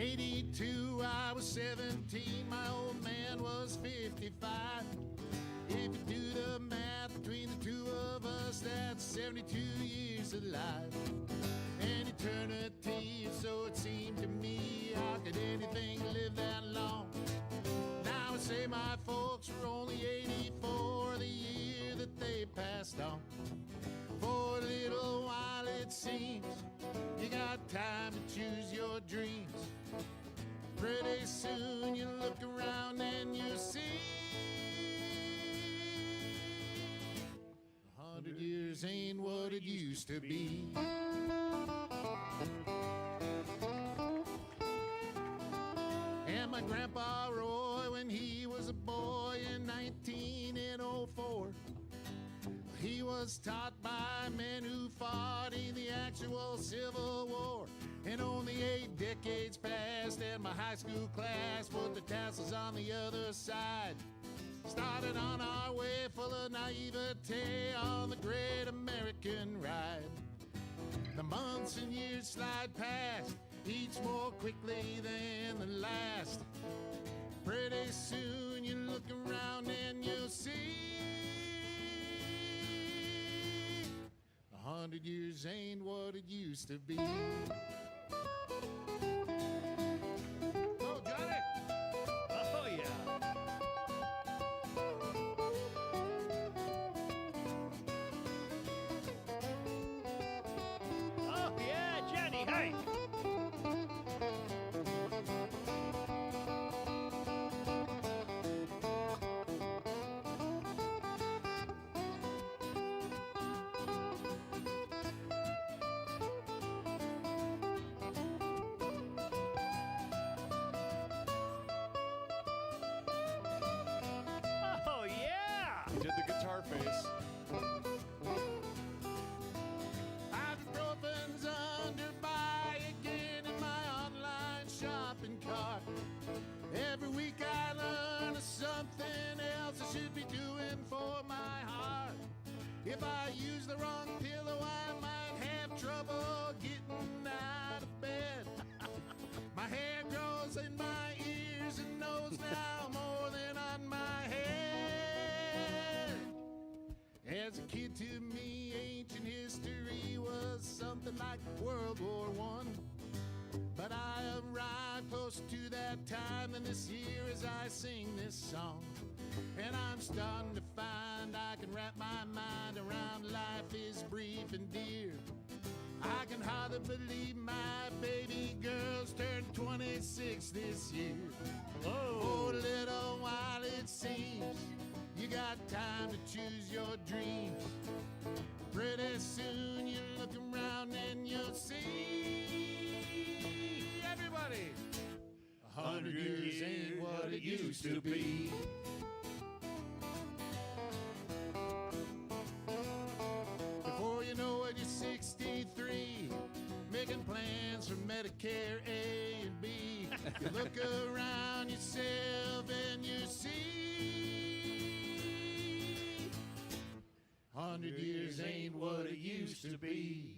'82, I was 17, my old man was 55. If you do the math between the two of us, that's 72 years of life. An eternity, so it seemed to me. How could anything live that long? Now I say my folks were only 84 the year that they passed on. For a little while it seems you got time to choose your dreams. Pretty soon you look around and you see 100 years ain't what it used to be. And my grandpa Roy, when he was a boy in 1904, he was taught by men who fought in the actual Civil War. And only 8 decades passed and my high school class put the tassels on the other side. Started on our way full of naivete on the great American ride. The months and years slide past, each more quickly than the last. Pretty soon you look around and you'll see 100 years ain't what it used to be. Oh, Johnny! Oh, yeah. Oh, yeah, Johnny, hey! Oh, yeah! He did the guitar face. Ibuprofen's under buy again in my online shopping cart. Every week I learn something else I should be doing for my heart. If I use the wrong pillow, I might have trouble getting out of bed. My hair grows in my ears and nose now more than on my head. As a kid, to me, ancient history was something like World War I. But I arrived closer to that time than this year as I sing this song. And I'm starting to find I can wrap my mind around life is brief and dear. I can hardly believe my baby girl's turned 26 this year. For a little while it seems you got time to choose your dreams. Pretty soon you look around and you'll see everybody 100 years ain't what it used to be. Before you know it, you're 63, making plans for Medicare A and B. You look around yourself and you see 100 years ain't what it used to be.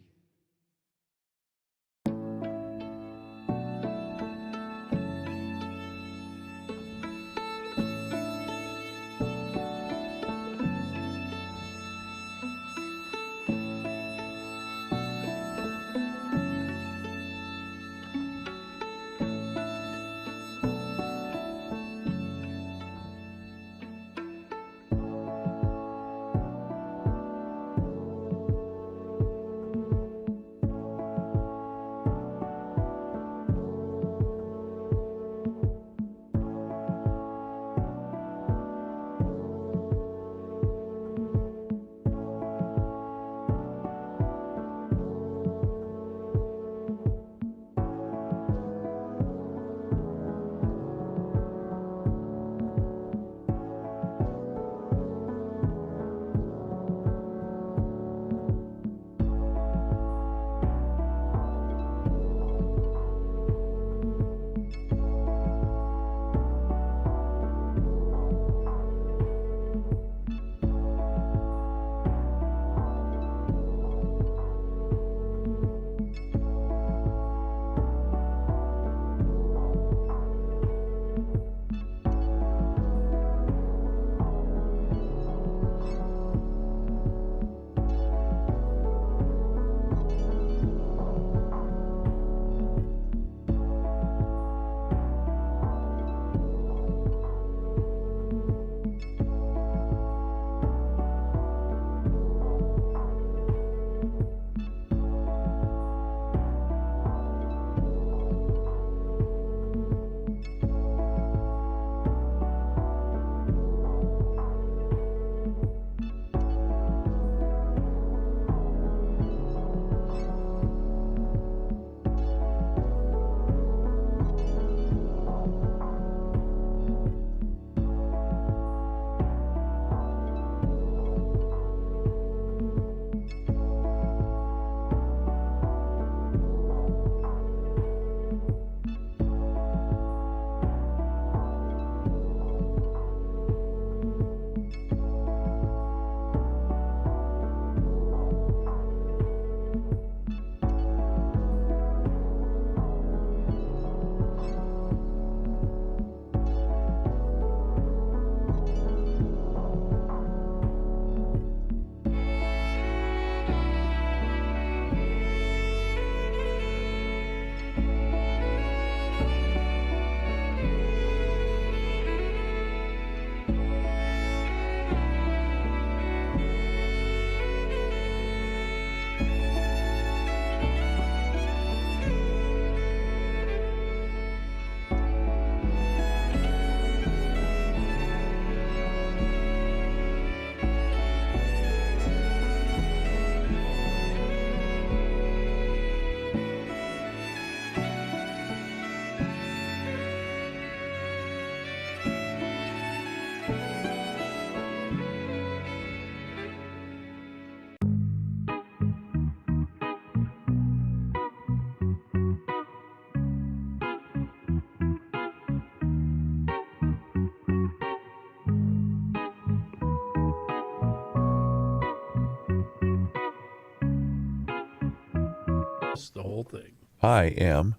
It's the whole thing. I am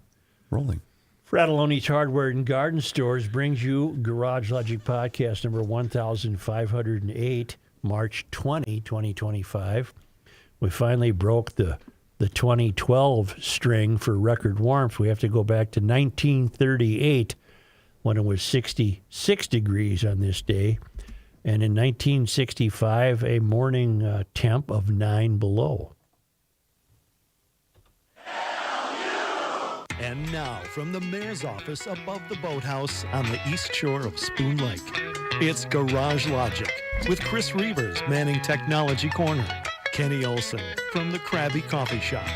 rolling. Fratelloni's Hardware and Garden Stores brings you Garage Logic Podcast number 1508, March 20, 2025. We finally broke the 2012 string for record warmth. We have to go back to 1938 when it was 66 degrees on this day. And in 1965, a morning temp of 9 below. And now, from the mayor's office above the boathouse on the east shore of Spoon Lake, it's Garage Logic with Chris Reavers manning Technology Corner, Kenny Olson from the Krabby Coffee Shop,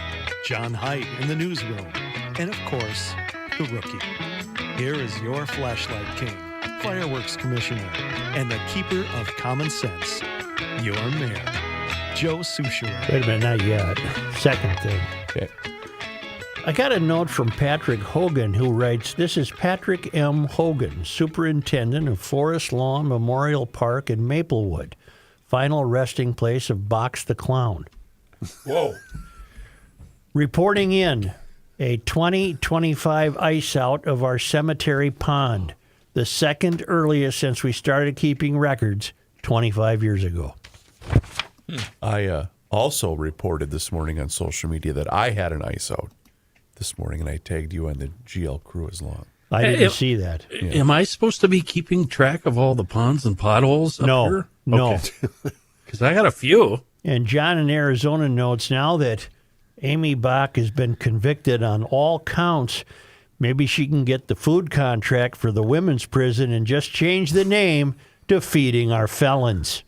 John Height in the newsroom, and of course, the rookie. Here is your flashlight king, fireworks commissioner, and the keeper of common sense, your mayor, Joe Souchere. Wait a minute, not yet. Second thing. Okay. I got a note from Patrick Hogan who writes, "This is Patrick M. Hogan, Superintendent of Forest Lawn Memorial Park in Maplewood, final resting place of Box the Clown. Whoa. Reporting in a 2025 ice out of our cemetery pond, the second earliest since we started keeping records 25 years ago." I also reported this morning on social media that I had an ice out this morning, and I tagged you on the GL crew as long. I didn't see that. Am I supposed to be keeping track of all the ponds and potholes up No, here? no. Because I got a few. And John in Arizona notes now that Amy Bach has been convicted on all counts, maybe she can get the food contract for the women's prison and just change the name to Feeding Our Felons.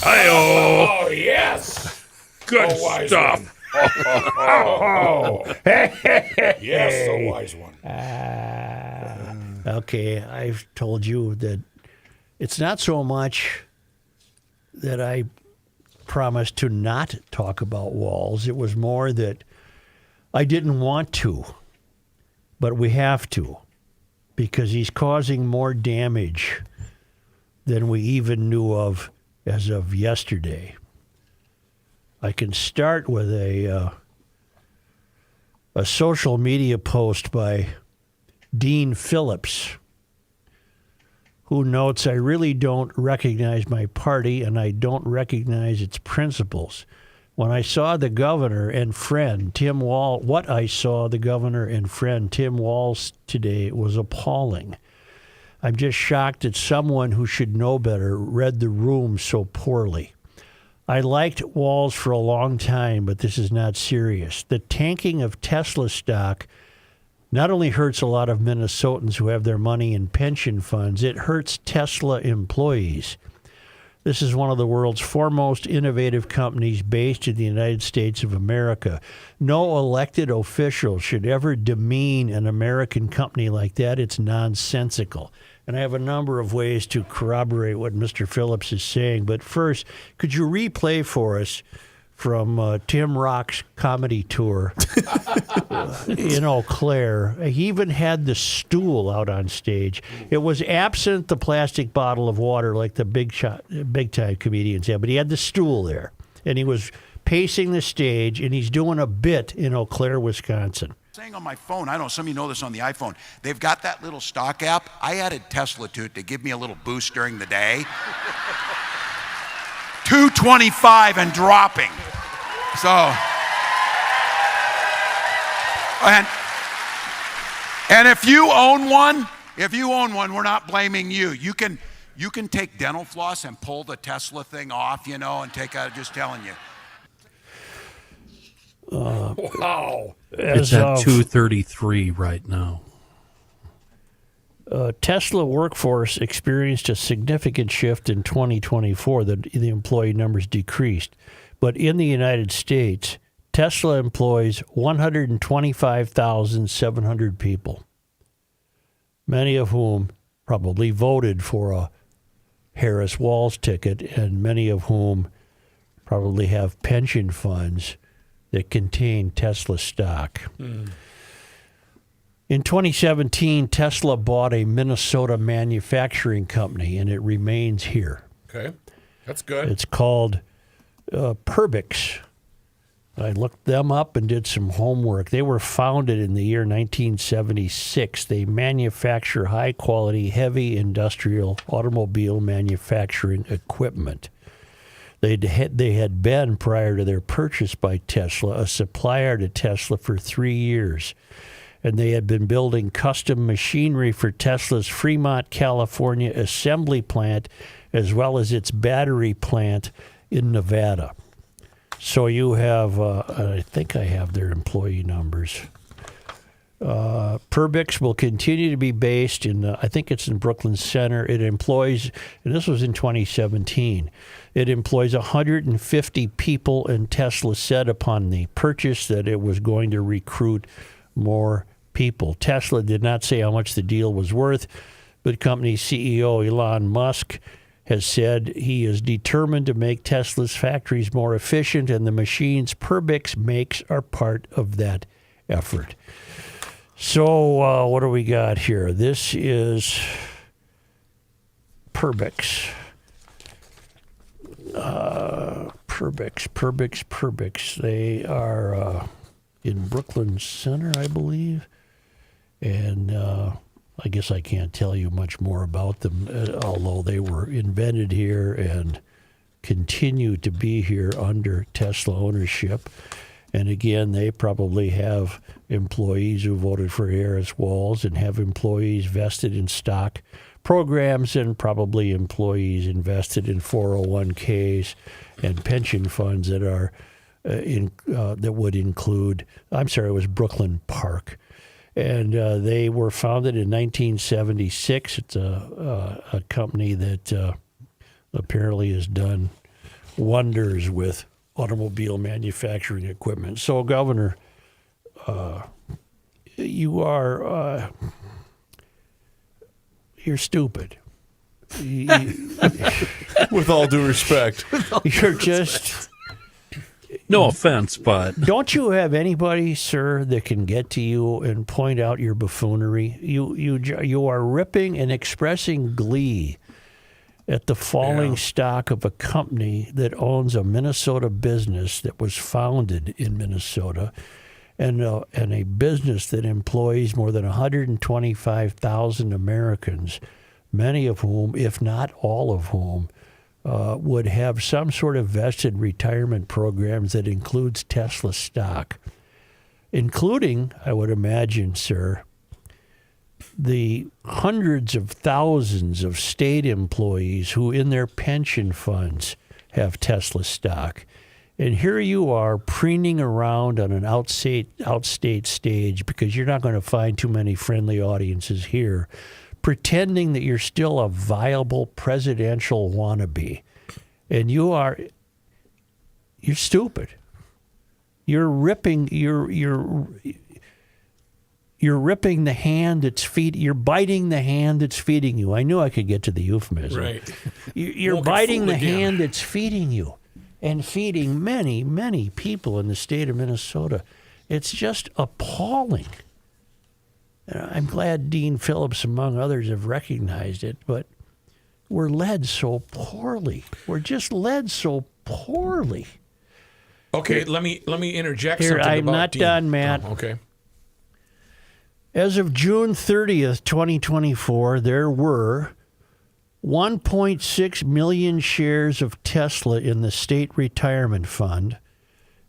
Oh, yes. Good stuff. Yes, a wise one. Okay, I've told you that it's not so much that I promised to not talk about Walz. It was more that I didn't want to, but we have to, because he's causing more damage than we even knew of as of yesterday. I can start with a social media post by Dean Phillips, who notes, "I really don't recognize my party and I don't recognize its principles. When I saw the governor and friend Tim Walz, what I saw the governor and friend Tim Walz today was appalling. I'm just shocked that someone who should know better read the room so poorly. I liked Walz for a long time, but this is not serious. The tanking of Tesla stock not only hurts a lot of Minnesotans who have their money in pension funds, it hurts Tesla employees. This is one of the world's foremost innovative companies based in the United States of America. No elected official should ever demean an American company like that. It's nonsensical." And I have a number of ways to corroborate what Mr. Phillips is saying. But first, could you replay for us from Tim Rock's comedy tour in Eau Claire? He even had the stool out on stage. It was absent the plastic bottle of water like the big-time comedians have, but he had the stool there. And he was pacing the stage, and he's doing a bit in Eau Claire, Wisconsin. Saying on my phone, I don't know, some of you know this on the iPhone, they've got that little stock app. I added Tesla to it to give me a little boost during the day. 225 and dropping. So, and if you own one, we're not blaming you. You can take dental floss and pull the Tesla thing off, and take out, just telling you. Wow. It's at 233 right now. Tesla workforce experienced a significant shift in 2024. The employee numbers decreased. But in the United States, Tesla employs 125,700 people, many of whom probably voted for a Harris Walz ticket, and many of whom probably have pension funds that contain Tesla stock. In 2017, Tesla bought a Minnesota manufacturing company, and it remains here. Okay. That's good. It's called Perbix. I looked them up and did some homework. They were founded in the year 1976. They manufacture high-quality, heavy industrial automobile manufacturing equipment. They had been, prior to their purchase by Tesla, a supplier to Tesla for 3 years. And they had been building custom machinery for Tesla's Fremont, California assembly plant, as well as its battery plant in Nevada. So you have, I think I have their employee numbers. Perbix will continue to be based in, I think it's in Brooklyn Center. It employs, and this was in 2017, it employs 150 people, and Tesla said upon the purchase that it was going to recruit more people. Tesla did not say how much the deal was worth, but company CEO Elon Musk has said he is determined to make Tesla's factories more efficient, and the machines Perbix makes are part of that effort. So what do we got here? This is Perbix. Perbix. They are in Brooklyn Center, I believe. And I guess I can't tell you much more about them, although they were invented here and continue to be here under Tesla ownership. And again, they probably have employees who voted for Harris Walz and have employees vested in stock programs and probably employees invested in 401ks and pension funds that are that would include, I'm sorry, it was Brooklyn Park. And they were founded in 1976. It's a company that apparently has done wonders with automobile manufacturing equipment. So, Governor, you're stupid. With all due respect. You're just... No offense, but Don't you have anybody, sir, that can get to you and point out your buffoonery? You are ripping and expressing glee at the falling stock of a company that owns a Minnesota business that was founded in Minnesota, and a business that employs more than 125,000 Americans, many of whom, if not all of whom, would have some sort of vested retirement programs that includes Tesla stock, including, I would imagine, sir, the hundreds of thousands of state employees who in their pension funds have Tesla stock. And here you are preening around on an outstate stage, because you're not going to find too many friendly audiences here, pretending that you're still a viable presidential wannabe. And you're stupid. You're ripping the hand that's you're biting the hand that's feeding you. I knew I could get to the euphemism. Right. You're Won't get biting fooled the again. hand that's feeding you and feeding many, many people in the state of Minnesota. It's just appalling. I'm glad Dean Phillips, among others, have recognized it, but we're led so poorly. We're just led so poorly. Okay, let me interject Here, something I'm about not Dean. done, Matt. Oh, okay. As of June 30th, 2024, there were 1.6 million shares of Tesla in the state retirement fund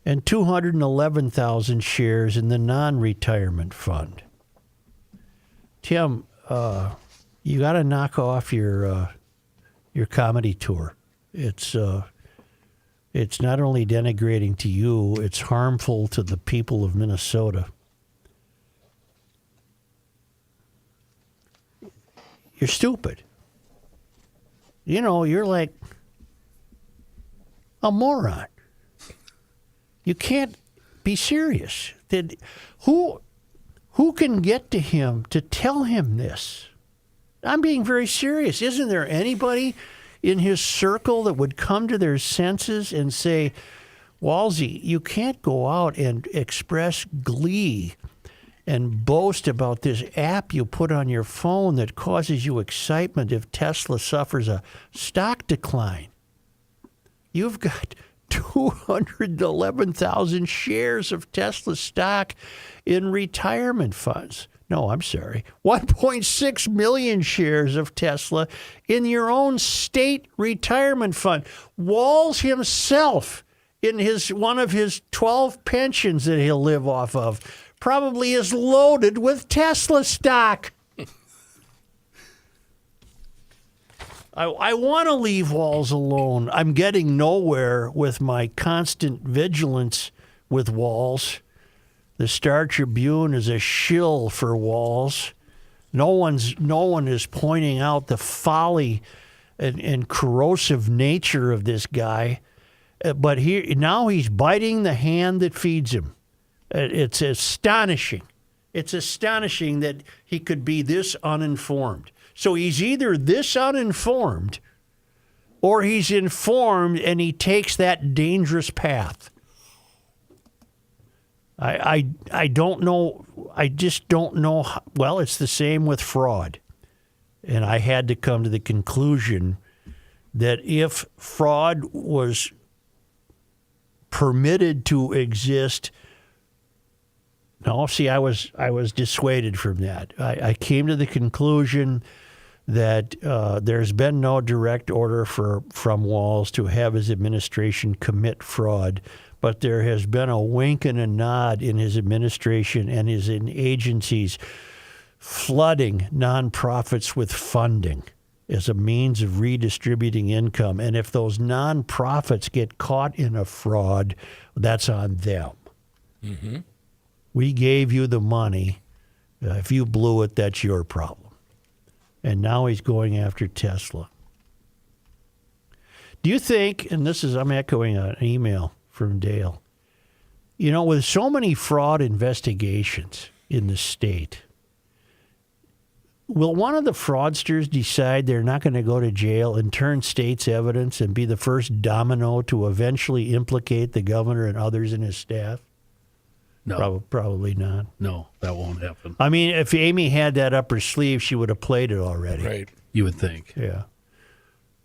and 211,000 shares in the non-retirement fund. Tim, you got to knock off your comedy tour. It's not only denigrating to you, it's harmful to the people of Minnesota. You're stupid. You know, you're like a moron. You can't be serious. Who can get to him to tell him this? I'm being very serious. Isn't there anybody in his circle that would come to their senses and say, Walzy, you can't go out and express glee and boast about this app you put on your phone that causes you excitement if Tesla suffers a stock decline. You've got 211,000 shares of Tesla stock in retirement funds. No, I'm sorry. 1.6 million shares of Tesla in your own state retirement fund. Walz himself, in one of his 12 pensions that he'll live off of, probably is loaded with Tesla stock. I want to leave Walz alone. I'm getting nowhere with my constant vigilance with Walz. The Star Tribune is a shill for Walz. No one is pointing out the folly and corrosive nature of this guy. But now he's biting the hand that feeds him. It's astonishing. It's astonishing that he could be this uninformed. So he's either this uninformed or he's informed and he takes that dangerous path. I don't know. I just don't know. Well, it's the same with fraud. And I had to come to the conclusion that if fraud was permitted to exist, no, see, I was dissuaded from that. I came to the conclusion that there's been no direct order from Walz to have his administration commit fraud, but there has been a wink and a nod in his administration and his agencies flooding nonprofits with funding as a means of redistributing income. And if those nonprofits get caught in a fraud, that's on them. Mm-hmm. We gave you the money. If you blew it, that's your problem. And now he's going after Tesla. Do you think, and I'm echoing an email from Dale, with so many fraud investigations in the state, will one of the fraudsters decide they're not going to go to jail and turn state's evidence and be the first domino to eventually implicate the governor and others in his staff? No. Probably not. No, that won't happen. I mean, if Amy had that up her sleeve, she would have played it already. Right. You would think. Yeah.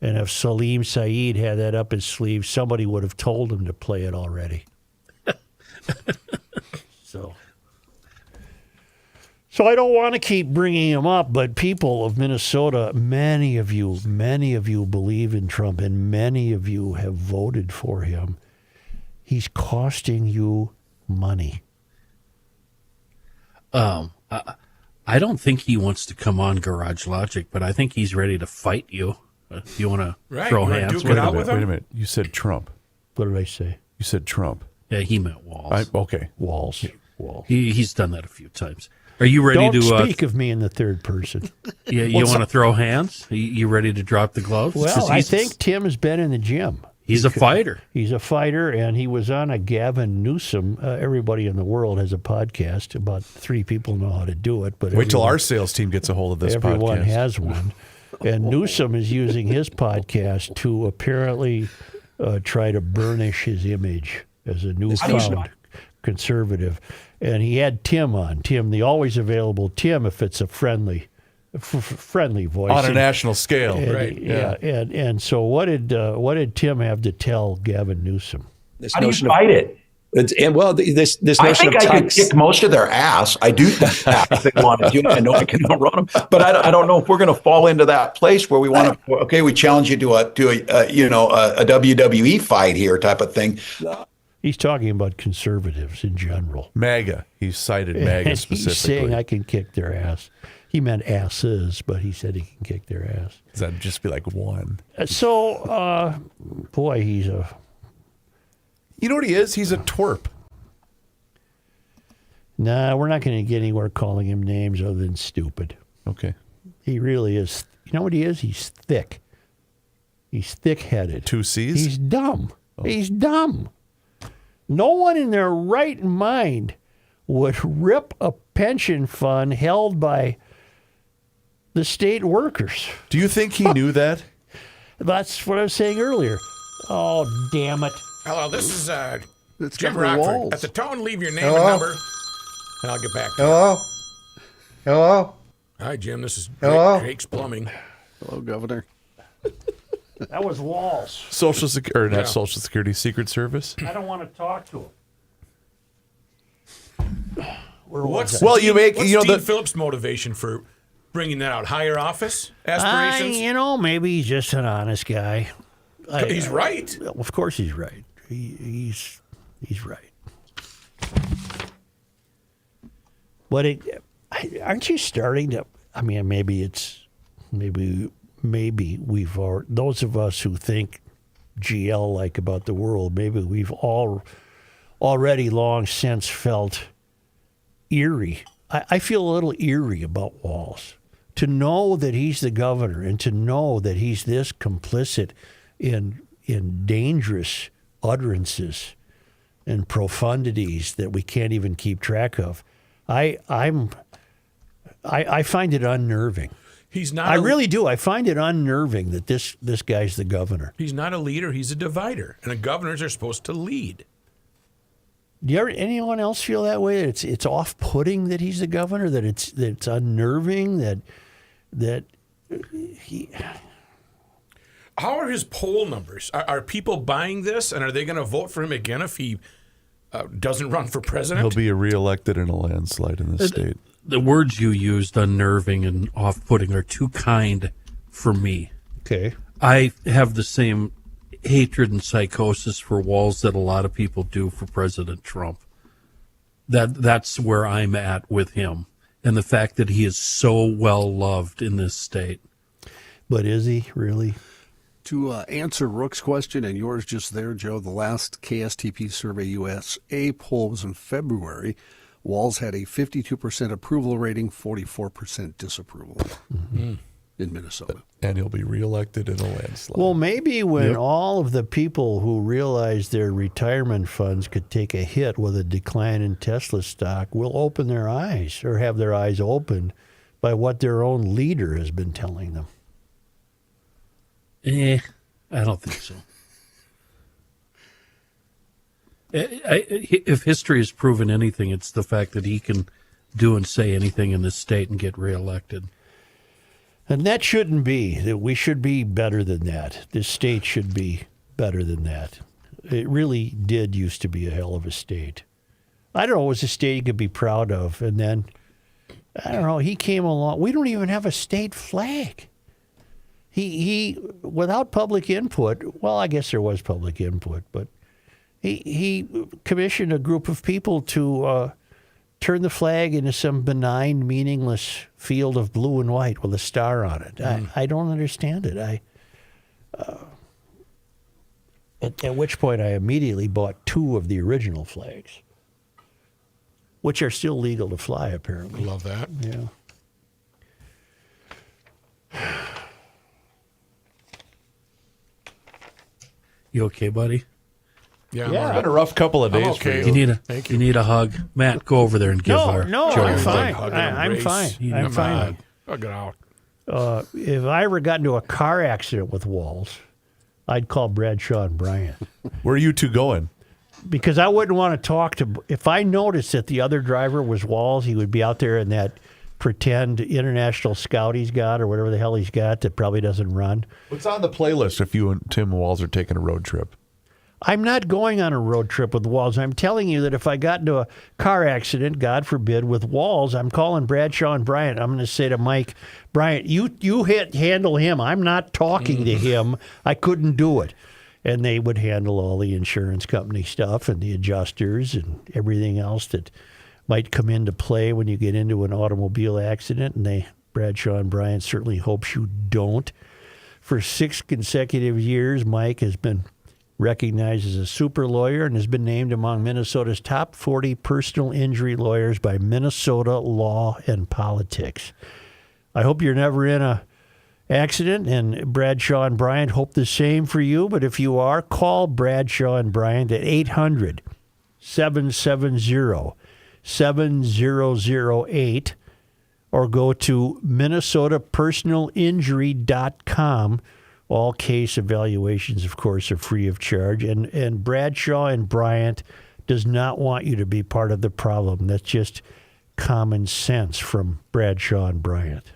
And if Salim Saeed had that up his sleeve, somebody would have told him to play it already. So I don't want to keep bringing him up, but people of Minnesota, many of you believe in Trump, and many of you have voted for him. He's costing you money. I don't think he wants to come on Garage Logic, but I think he's ready to fight you. If you want to throw hands. Wait a minute. You said Trump. What did I say? You said Trump. Yeah, he meant Walz. Okay. Walz. He's done that a few times. Are you ready Don't to speak of me in the third person? Yeah, you want to throw hands? You ready to drop the gloves? Well, I think Tim has been in the gym. He's a fighter. He's a fighter, and he was on a Gavin Newsom. Everybody in the world has a podcast. About 3 people know how to do it. But wait till our sales team gets a hold of this everyone podcast. Has one. And Newsom is using his podcast to apparently try to burnish his image as a newfound conservative. And he had Tim on. Tim, the always available Tim, if it's a friendly voice on a national scale, right? Yeah. And so what did Tim have to tell Gavin Newsom? How do you fight it? This I think I could kick most of their ass. I do think that if they wanted to. I know I can outrun them, but I don't know if we're going to fall into that place where we want to. Okay, we challenge you to a WWE fight here type of thing. He's talking about conservatives in general. MAGA. He cited MAGA specifically. He's saying I can kick their ass. He meant asses, but he said he can kick their ass. Does that just be like one? So, boy, he's a... You know what he is? He's a twerp. Nah, we're not going to get anywhere calling him names other than stupid. Okay. He really is. You know what he is? He's thick. He's thick-headed. 2 C's? He's dumb. Oh. He's dumb. No one in their right mind would rip a pension fund held by the state workers. Do you think he knew that? That's what I was saying earlier. Oh, damn it. Hello, this is Jim Governor Rockford. Walz. At the tone, leave your name and number, and I'll get back to you. Hello? Hi, Jim. This is Hello? Jake's Plumbing. Hello, Governor. That was Walz. Social Security, not Social Security, Secret Service. I don't want to talk to him. What's Dean Phillips' motivation for bringing that out? Higher office aspirations? Maybe he's just an honest guy. He's right. Of course he's right. He's right. But aren't you starting to? I mean, maybe we've those of us who think GL like about the world. Maybe we've already long since felt eerie. I feel a little eerie about Walz. To know that he's the governor and to know that he's this complicit in dangerous utterances and profundities that we can't even keep track of. I find it unnerving. He's not. I really do. I find it unnerving that this guy's the governor. He's not a leader. He's a divider, and the governors are supposed to lead. Do anyone else feel that way? That it's off-putting that he's the governor. That it's unnerving. That he. How are his poll numbers? Are people buying this, and are they going to vote for him again if he doesn't run for president? He'll be reelected in a landslide in the state. The words you used, unnerving and off-putting, are too kind for me. Okay. I have the same hatred and psychosis for Walz that a lot of people do for President Trump. That's where I'm at with him, and the fact that he is so well loved in this state. But is he really? To answer Rook's question and yours just there, Joe, the last KSTP Survey USA poll was in February. Walz had a 52% approval rating, 44% disapproval in Minnesota. And he'll be reelected in a landslide. Well, maybe when all of the people who realized their retirement funds could take a hit with a decline in Tesla stock will open their eyes or have their eyes opened by what their own leader has been telling them. I don't think so. If history has proven anything, it's the fact that he can do and say anything in this state and get reelected. And that shouldn't be. That we should be better than that. This state should be better than that. It really did used to be a hell of a state. I don't know, it was a state you could be proud of. And then, I don't know, he came along. We don't even have a state flag. He without public input, well, I guess there was public input, but he commissioned a group of people to turn the flag into some benign, meaningless field of blue and white with a star on it. I don't understand it. At which point I immediately bought 2 of the original flags, which are still legal to fly, apparently. Love that. Yeah. You okay, buddy? Yeah, It's been a rough couple of days okay. for You you. need a hug. Matt, go over there and give No, our no, Joe I'm a fine. hug. I'm fine. I'm fine. Hug it out. If I ever got into a car accident with Walz, I'd call Bradshaw and Bryant. Where are you two going? Because I wouldn't want to talk to... If I noticed that the other driver was Walz, he would be out there in that pretend international scout he's got or whatever the hell he's got that probably doesn't run. What's on the playlist if you and Tim Walz are taking a road trip? I'm not going on a road trip with Walz. I'm telling you that if I got into a car accident, God forbid, with Walz, I'm calling Bradshaw and Bryant. I'm going to say to Mike, Bryant, you handle him. I'm not talking to him. I couldn't do it. And they would handle all the insurance company stuff and the adjusters and everything else that might come into play when you get into an automobile accident. And Bradshaw and Bryant certainly hopes you don't. For 6 consecutive years, Mike has been recognized as a super lawyer and has been named among Minnesota's top 40 personal injury lawyers by Minnesota Law and Politics. I hope you're never in a accident, and Bradshaw and Bryant hope the same for you. But if you are, call Bradshaw and Bryant at 800-770-7008 or go to minnesotapersonalinjury.com. All case evaluations, of course, are free of charge. And Bradshaw and Bryant does not want you to be part of the problem. That's just common sense from Bradshaw and Bryant.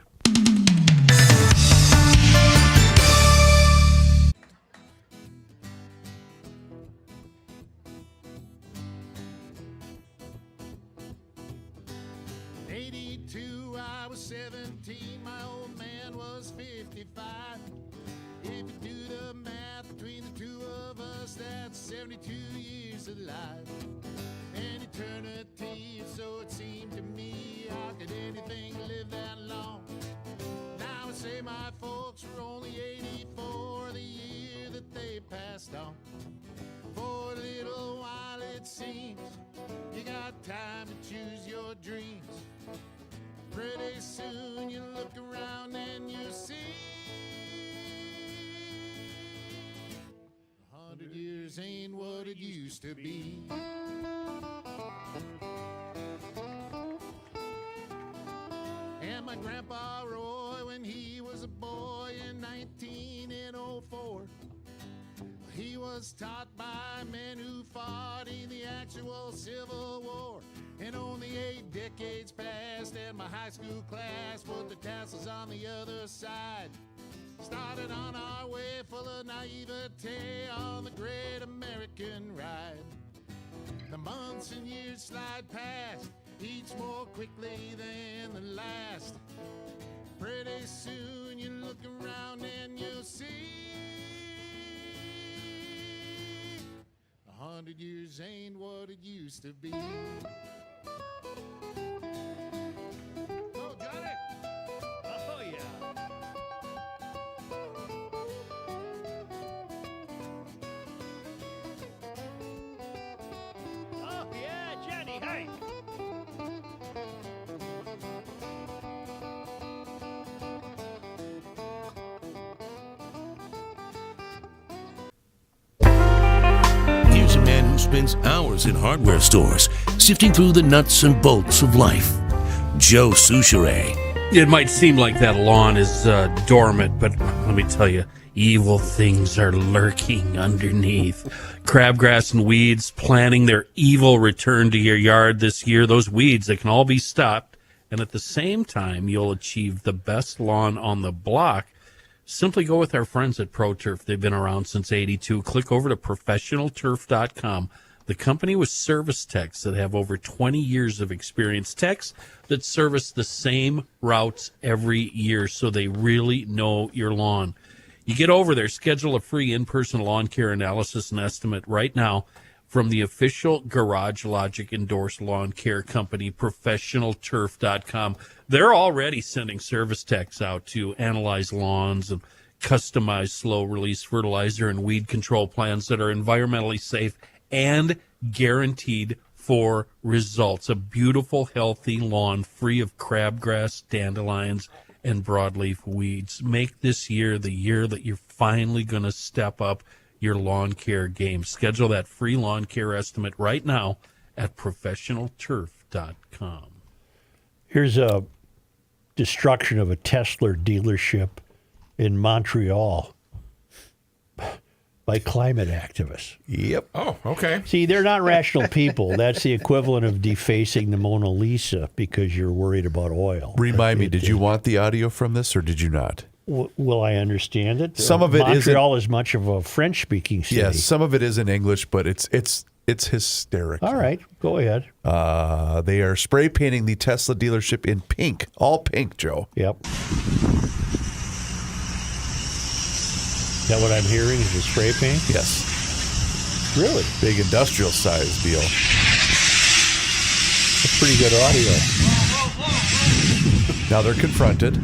'82, I was 17, my old man was 55. If you do the math between the two of us, that's 72 years of life. An eternity, so it seemed to me. How could anything live that long? Now I say my folks were only 84 the year that they passed on. For a little while it seems you got time to choose your dreams. Pretty soon you look around and you see 100 years ain't what it used to be. And my grandpa Roy, when he was a boy in 1904, he was taught by men who fought in the actual Civil War. And only 8 decades passed, and my high school class put the tassels on the other side. Started on our way full of naivete on the great American ride. The months and years slide past, each more quickly than the last. Pretty soon you look around and you'll see 100 years ain't what it used to be. Oh, Johnny! Oh, yeah. Oh, yeah, Johnny, hey! Here's a man who spends hours in hardware stores, sifting through the nuts and bolts of life. Joe Souchere. It might seem like that lawn is dormant, but let me tell you, evil things are lurking underneath. Crabgrass and weeds planning their evil return to your yard this year. Those weeds, they can all be stopped, and at the same time, you'll achieve the best lawn on the block. Simply go with our friends at ProTurf. They've been around since '82. Click over to professionalturf.com. The company with service techs that have over 20 years of experience, techs that service the same routes every year, so they really know your lawn. You get over there, schedule a free in-person lawn care analysis and estimate right now from the official Garage Logic endorsed lawn care company, professionalturf.com. They're already sending service techs out to analyze lawns and customize slow-release fertilizer and weed control plans that are environmentally safe and guaranteed for results. A beautiful, healthy lawn free of crabgrass, dandelions, and broadleaf weeds. Make this year the year that you're finally going to step up your lawn care game. Schedule that free lawn care estimate right now at professionalturf.com. Here's a destruction of a Tesla dealership in Montreal by climate activists. Yep. Oh, okay. See, they're not rational people. That's the equivalent of defacing the Mona Lisa because you're worried about oil. Remind me, did you want the audio from this or did you not? Will I understand it? Some of it Montreal is much of a French-speaking city. Yes, some of it is in English, but it's hysterical. All right, go ahead. They are spray painting the Tesla dealership in pink, all pink, Joe. Yep. Is that what I'm hearing? Is it spray paint? Yes. Really? Big industrial size deal. That's pretty good audio. Now they're confronted,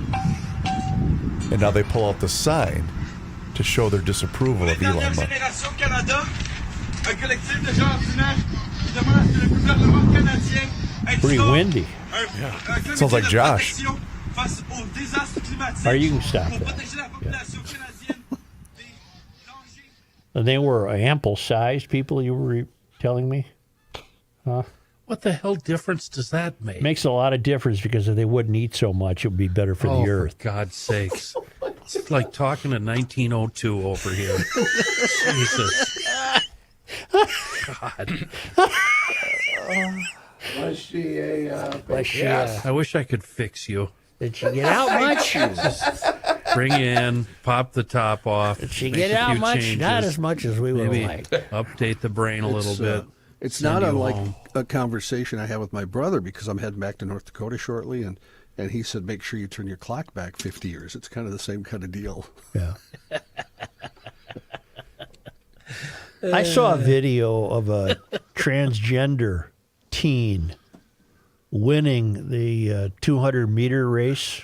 and now they pull out the sign to show their disapproval of Elon Musk. Pretty windy. Yeah. Sounds like Josh. Or you can stop that. Yeah. And they were ample-sized people, you were telling me? Huh? What the hell difference does that make? Makes a lot of difference because if they wouldn't eat so much, it would be better for the earth. For God's sakes. It's like talking to 1902 over here. Jesus. God. Was she I wish I could fix you. Did she get out much? Bring you in, pop the top off. Did she make get a out few much? changes, Not as much as we would maybe like. update the brain a little bit. It's Send not you unlike home. a conversation I had with my brother because I'm heading back to North Dakota shortly, and he said, make sure you turn your clock back 50 years. It's kind of the same kind of deal. Yeah. I saw a video of a transgender teen winning the 200-meter race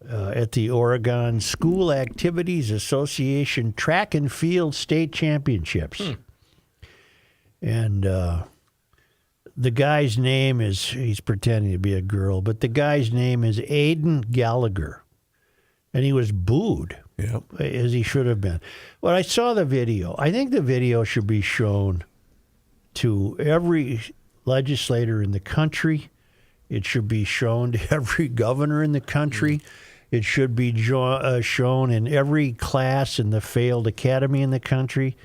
at the Oregon School Activities Association Track and Field State Championships. And the guy's name is, he's pretending to be a girl, but the guy's name is Aiden Gallagher. And he was booed, as he should have been. Well, I saw the video. I think the video should be shown to every legislator in the country. It should be shown to every governor in the country. It should be shown in every class in the failed academy in the country.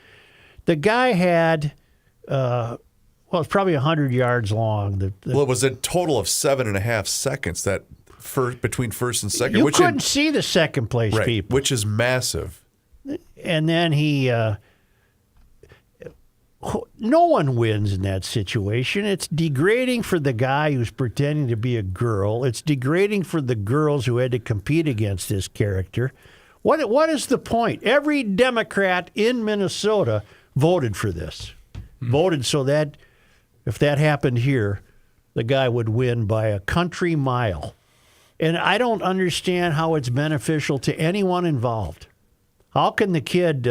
The guy had, it's probably 100 yards long. Well, it was a total of 7.5 seconds that between first and second. You couldn't see the second place people. Which is massive. And then he... no one wins in that situation. It's degrading for the guy who's pretending to be a girl. It's degrading for the girls who had to compete against this character. What is the point? Every Democrat in Minnesota voted for this. Voted so that if that happened here, the guy would win by a country mile. And I don't understand how it's beneficial to anyone involved. How can the kid...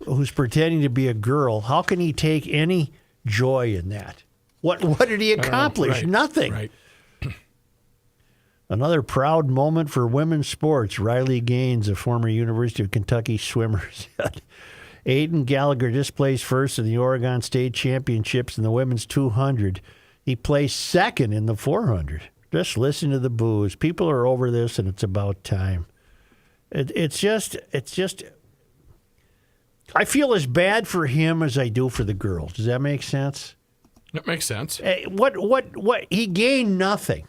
who's pretending to be a girl, how can he take any joy in that? What did he accomplish? Nothing. Right. Another proud moment for women's sports. Riley Gaines, a former University of Kentucky swimmer, said, Aiden Gallagher just placed first in the Oregon State Championships in the women's 200. He placed second in the 400. Just listen to the boos. People are over this, and it's about time. It's just... I feel as bad for him as I do for the girls. Does that make sense? That makes sense. What? He gained nothing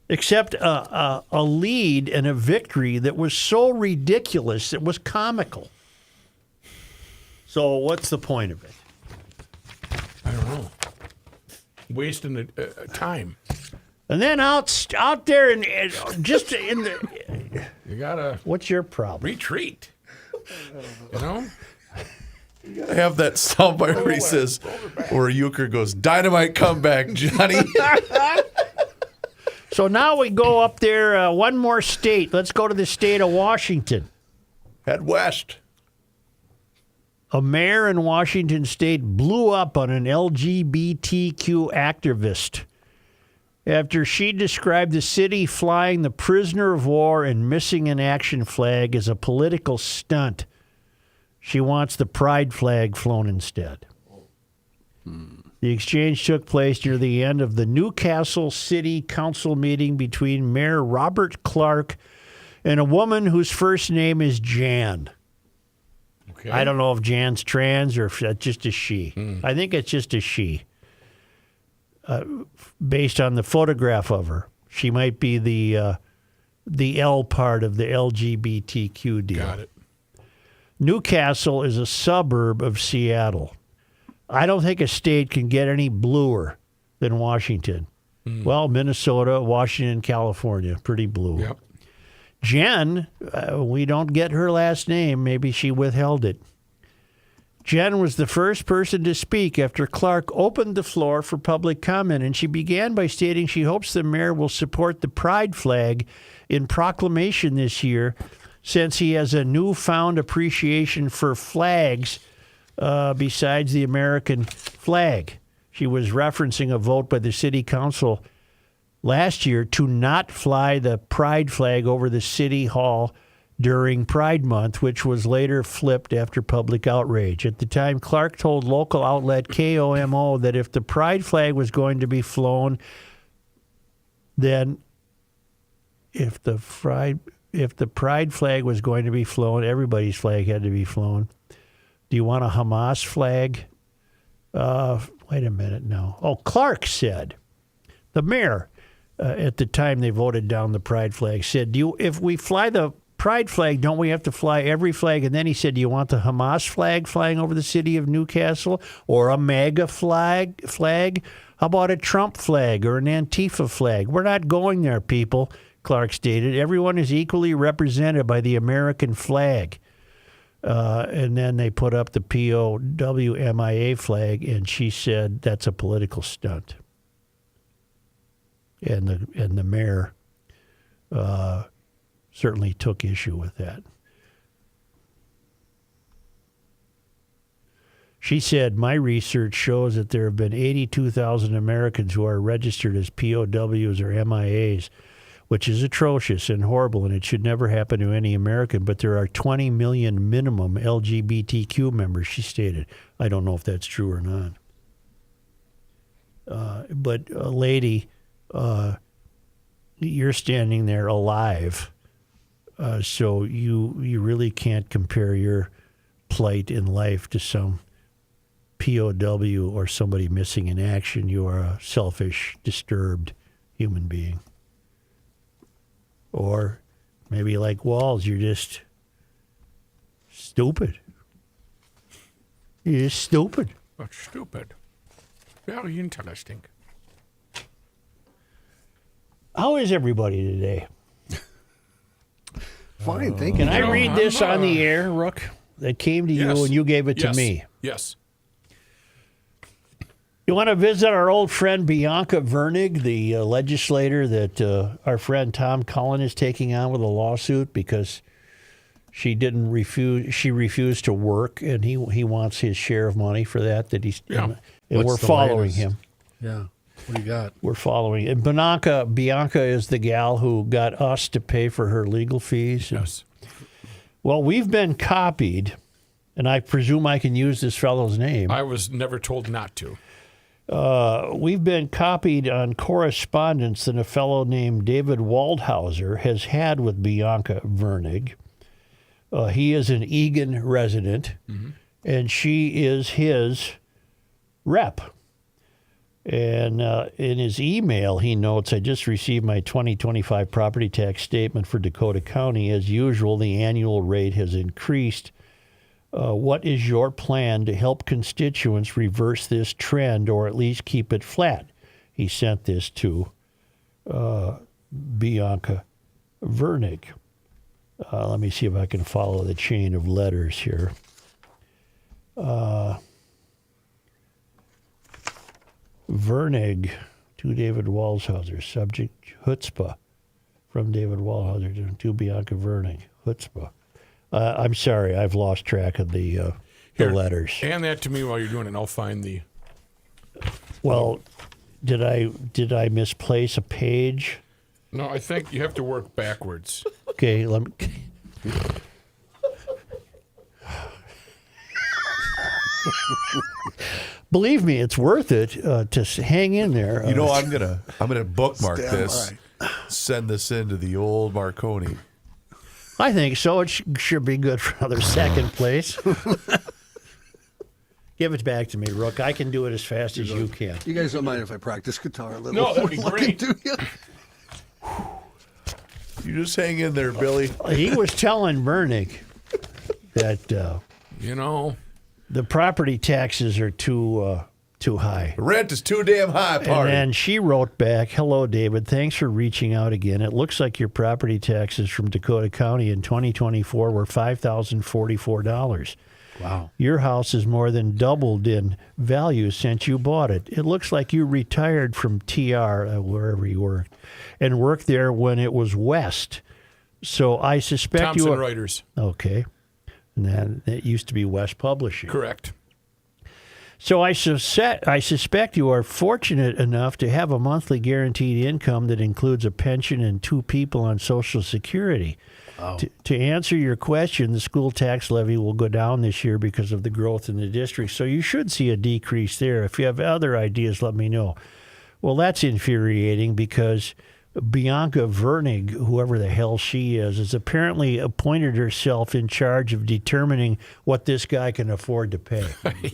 except a lead and a victory that was so ridiculous it was comical. So what's the point of it? I don't know. Wasting the time. And then out there and just in the... You gotta... What's your problem? Retreat. You know? You gotta have that soundbite where he says, where Euchre goes, "Dynamite comeback, Johnny." So now we go up there, one more state. Let's go to the state of Washington. Head west. A mayor in Washington state blew up on an LGBTQ activist after she described the city flying the prisoner of war and missing in action flag as a political stunt. She wants the pride flag flown instead. The exchange took place near the end of the Newcastle City Council meeting between Mayor Robert Clark and a woman whose first name is Jan. Okay. I don't know if Jan's trans or if that's just a she. I think it's just a she. Based on the photograph of her, she might be the L part of the LGBTQ deal. Got it. Newcastle is a suburb of Seattle. I don't think a state can get any bluer than Washington. Well, Minnesota, Washington, California, pretty blue. Yep. Jen, we don't get her last name. Maybe she withheld it. Jen was the first person to speak after Clark opened the floor for public comment, and she began by stating she hopes the mayor will support the pride flag in proclamation this year, since he has a newfound appreciation for flags besides the American flag. She was referencing a vote by the city council last year to not fly the pride flag over the city hall during Pride Month, which was later flipped after public outrage. At the time, Clark told local outlet KOMO that if the pride flag was going to be flown, then if the pride flag was going to be flown, everybody's flag had to be flown. Do you want a Hamas flag? Wait a minute now. Oh, Clark said, the mayor, at the time they voted down the pride flag, said, if we fly the pride flag, don't we have to fly every flag? And then he said, do you want the Hamas flag flying over the city of Newcastle or a MAGA flag? How about a Trump flag or an Antifa flag? We're not going there, people, Clark stated. Everyone is equally represented by the American flag. And then they put up the POWMIA flag, and she said that's a political stunt. And the mayor certainly took issue with that. She said, my research shows that there have been 82,000 Americans who are registered as POWs or MIAs, which is atrocious and horrible, and it should never happen to any American. But there are 20 million minimum LGBTQ members, she stated. I don't know if that's true or not. But a lady, you're standing there alive, so you really can't compare your plight in life to some POW or somebody missing in action. You are a selfish, disturbed human being. Or maybe like Walz, you're just stupid. You're just stupid. But stupid. Very interesting. How is everybody today? Fine, thank you. Can I read this on the air, Rook? That came to you and you gave it to me. Yes. You want to visit our old friend Bianca Vernig, the legislator that our friend Tom Cullen is taking on with a lawsuit because she refused to work, and he wants his share of money for that he's and we're following him. Yeah. What do you got? We're following. And Bianca is the gal who got us to pay for her legal fees. Yes. Well, we've been copied, and I presume I can use this fellow's name. I was never told not to. We've been copied on correspondence that a fellow named David Waldhauser has had with Bianca Vernig. He is an Egan resident, and she is his rep. And in his email, he notes, I just received my 2025 property tax statement for Dakota County. As usual, the annual rate has increased. What is your plan to help constituents reverse this trend or at least keep it flat? He sent this to Bianca Vernig. Let me see if I can follow the chain of letters here. Vernig to David Waldhauser. Subject, chutzpah. From David Waldhauser to Bianca Vernig. Chutzpah. I'm sorry, I've lost track of the letters. Hand that to me while you're doing it, and I'll find the... Well, did I misplace a page? No, I think you have to work backwards. Okay, let me... Believe me, it's worth it to hang in there. You know, I'm gonna bookmark this. Right. Send this into the old Marconi. I think so. It should be good for another second place. Give it back to me, Rook. I can do it as fast as you can. You guys don't mind if I practice guitar a little? No, that'd be great. You just hang in there, Billy. He was telling Vernig that the property taxes are too high. The rent is too damn high, party. And then she wrote back, hello, David. Thanks for reaching out again. It looks like your property taxes from Dakota County in 2024 were $5,044. Wow. Your house has more than doubled in value since you bought it. It looks like you retired from TR, wherever you worked, and worked there when it was West. So I suspect Thompson Reuters. Okay. And then it used to be West Publishing. Correct. So I suspect you are fortunate enough to have a monthly guaranteed income that includes a pension and 2 people on Social Security. Wow. To answer your question, the school tax levy will go down this year because of the growth in the district. So you should see a decrease there. If you have other ideas, let me know. Well, that's infuriating because Bianca Vernig, whoever the hell she is, has apparently appointed herself in charge of determining what this guy can afford to pay.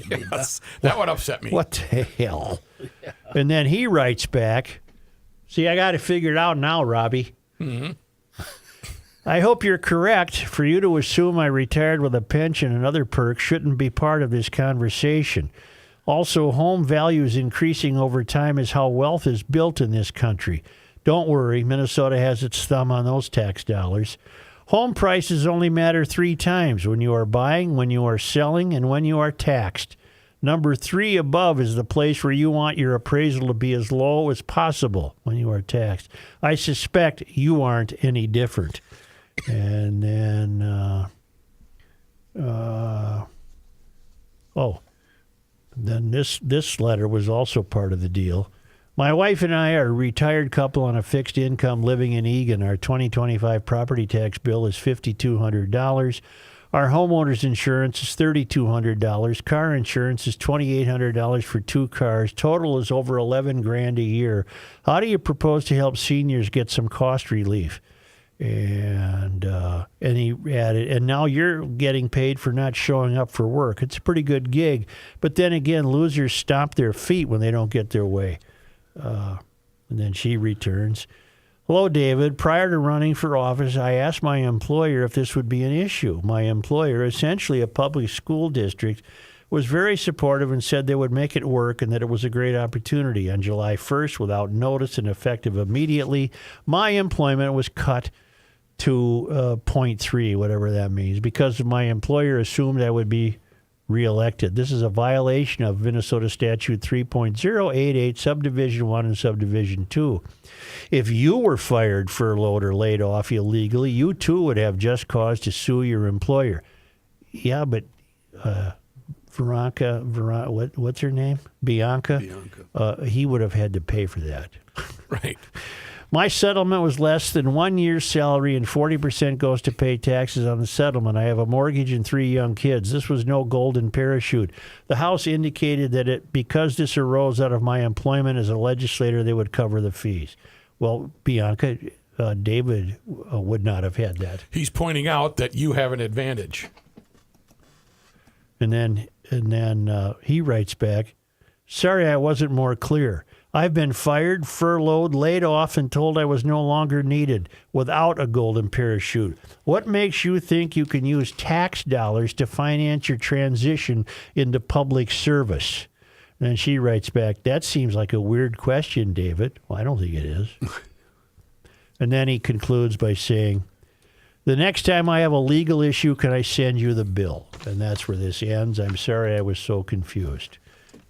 Yes, that would upset me. What the hell? Yeah. And then he writes back, see, I got it figured out now, Robbie. Mm-hmm. I hope you're correct. For you to assume I retired with a pension and other perks shouldn't be part of this conversation. Also, home values increasing over time is how wealth is built in this country. Don't worry, Minnesota has its thumb on those tax dollars. Home prices only matter 3 times: when you are buying, when you are selling, and when you are taxed. Number 3 above is the place where you want your appraisal to be as low as possible when you are taxed. I suspect you aren't any different. And then, then this letter was also part of the deal. My wife and I are a retired couple on a fixed income living in Eagan. Our 2025 property tax bill is $5,200. Our homeowner's insurance is $3,200. Car insurance is $2,800 for 2 cars. Total is over $11,000 a year. How do you propose to help seniors get some cost relief? And he added, and now you're getting paid for not showing up for work. It's a pretty good gig. But then again, losers stomp their feet when they don't get their way. And then she returns, hello, David. Prior to running for office, I asked my employer if this would be an issue. My employer, essentially a public school district, was very supportive and said they would make it work and that it was a great opportunity. On July 1st, without notice and effective immediately, my employment was cut to 0.3, whatever that means, because my employer assumed I would be reelected. This is a violation of Minnesota Statute 3.088, Subdivision 1 and Subdivision 2. If you were fired, furloughed, or laid off illegally, you too would have just cause to sue your employer. Yeah, but Veronica, what's her name? Bianca. He would have had to pay for that. Right. My settlement was less than 1 year's salary, and 40% goes to pay taxes on the settlement. I have a mortgage and 3 young kids. This was no golden parachute. The House indicated that because this arose out of my employment as a legislator, they would cover the fees. Well, Bianca, David would not have had that. He's pointing out that you have an advantage. And then he writes back, sorry I wasn't more clear. I've been fired, furloughed, laid off, and told I was no longer needed without a golden parachute. What makes you think you can use tax dollars to finance your transition into public service? And then she writes back, that seems like a weird question, David. Well, I don't think it is. And then he concludes by saying, the next time I have a legal issue, can I send you the bill? And that's where this ends. I'm sorry I was so confused.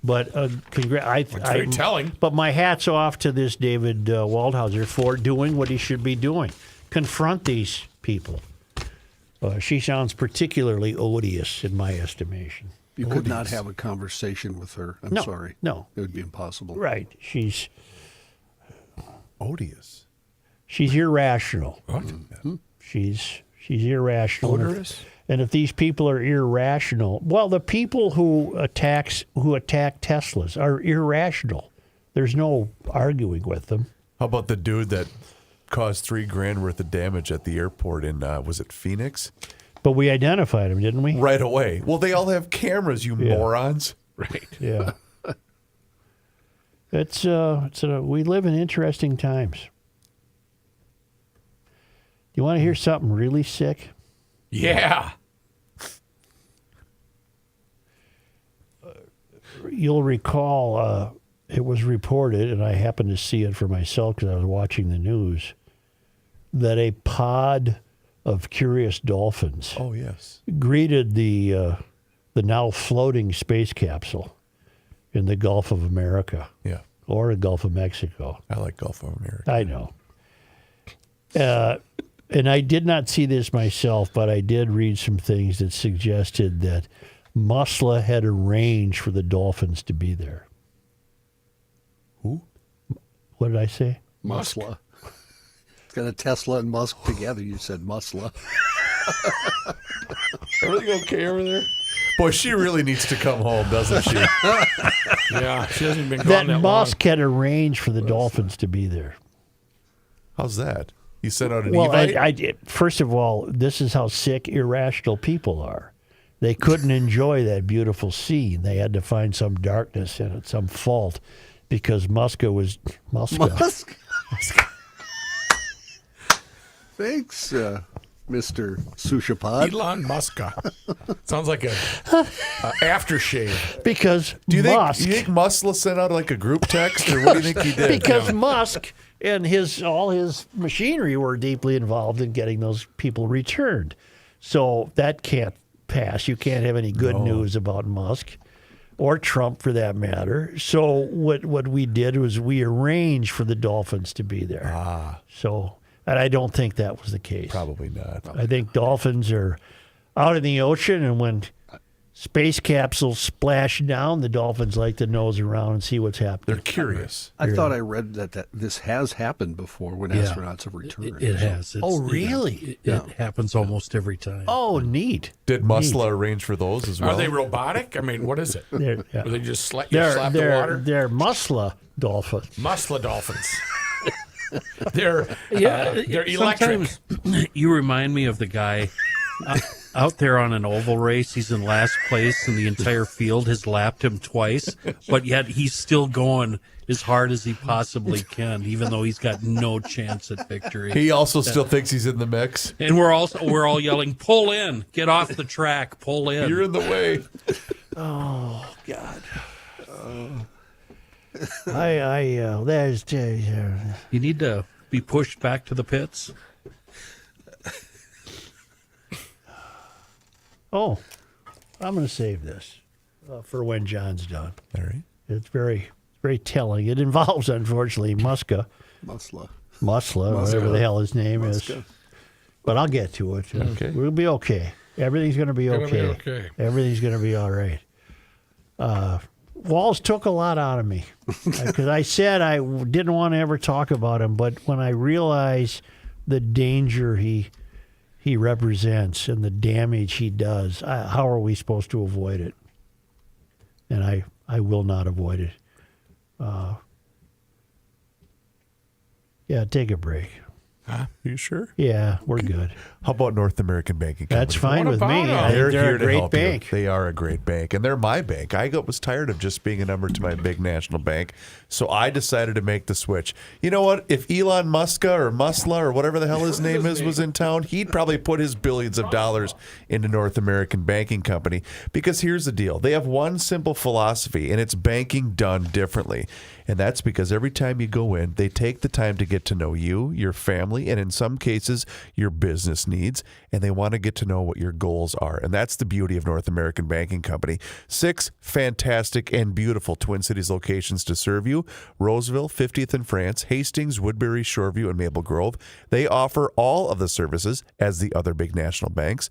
But very telling. But my hat's off to this David Waldhauser for doing what he should be doing. Confront these people. She sounds particularly odious in my estimation. You could not have a conversation with her. I'm sorry. No. It would be impossible. Right. She's odious. She's irrational. What? Mm-hmm. She's irrational. Odorous? And if these people are irrational, well, the people who attack Teslas are irrational. There's no arguing with them. How about the dude that caused $3,000 worth of damage at the airport in was it Phoenix? But we identified him, didn't we? Right away. Well, they all have cameras, you morons. Right. Yeah. We live in interesting times. You want to hear something really sick? Yeah. You'll recall it was reported, and I happened to see it for myself because I was watching the news, that a pod of curious dolphins greeted the now floating space capsule in the Gulf of America. Yeah. Or the Gulf of Mexico. I like Gulf of America. I know. And I did not see this myself, but I did read some things that suggested that Musla had arranged for the dolphins to be there. Who? What did I say? Musla. It's got a Tesla and Musk together. You said Musla. Everything okay over there? Boy, she really needs to come home, doesn't she? Yeah, she hasn't been gone that Musk long. had arranged for the dolphins to be there. How's that? He sent out an Evite? First of all, this is how sick, irrational people are. They couldn't enjoy that beautiful scene. They had to find some darkness in it, some fault, because Musk. Thanks. Mr. Sushapad? Elon Musk. Sounds like a aftershave. Because Do you Musk. think Musk sent out like a group text, or what do you think he did? Because Musk and all his machinery were deeply involved in getting those people returned. So that can't pass. You can't have any good news about Musk or Trump for that matter. So what we did was we arranged for the Dolphins to be there. So, and I don't think that was the case. Probably not. I think dolphins are out in the ocean, and when space capsules splash down, the dolphins like to nose around and see what's happening. They're curious. I thought I read that this has happened before when astronauts have returned. It has. Oh, really? It happens almost every time. Oh, neat. Did Musla arrange for those as well? Are they robotic? I mean, what is it? They're, Do they just slap the water? They're musla dolphins. Musla dolphins. They're electric. Sometimes you remind me of the guy out there on an oval race. He's in last place, and the entire field has lapped him twice, but yet he's still going as hard as he possibly can, even though he's got no chance at victory. He also still thinks he's in the mix. And we're all yelling, "Pull in! Get off the track! Pull in!" You're in the way. Oh God. There's You need to be pushed back to the pits. Oh, I'm going to save this for when John's done. All right. It's very telling. It involves, unfortunately, Musla, whatever the hell his name is. But I'll get to it. Okay. We'll be okay. Everything's going to be okay. Everything's going to be all right. Walz took a lot out of me because I said I didn't want to ever talk about him, but when I realize the danger he represents and the damage he does, how are we supposed to avoid it? And I will not avoid it. Yeah, take a break. Huh? Are you sure? Yeah, we're good. How about North American Banking Company? That's fine with me. They're They're here a to great help bank. you. They are a great bank, and they're my bank. I was tired of just being a number to my big national bank, so I decided to make the switch. You know what? If Elon Musk or Musla or whatever the hell his name is was in town, he'd probably put his billions of dollars into North American Banking Company, because here's the deal. They have one simple philosophy, and it's banking done differently. And that's because every time you go in, they take the time to get to know you, your family, and in some cases, your business needs. And they want to get to know what your goals are. And that's the beauty of North American Banking Company. 6 fantastic and beautiful Twin Cities locations to serve you. Roseville, 50th in France, Hastings, Woodbury, Shoreview, and Maple Grove. They offer all of the services as the other big national banks.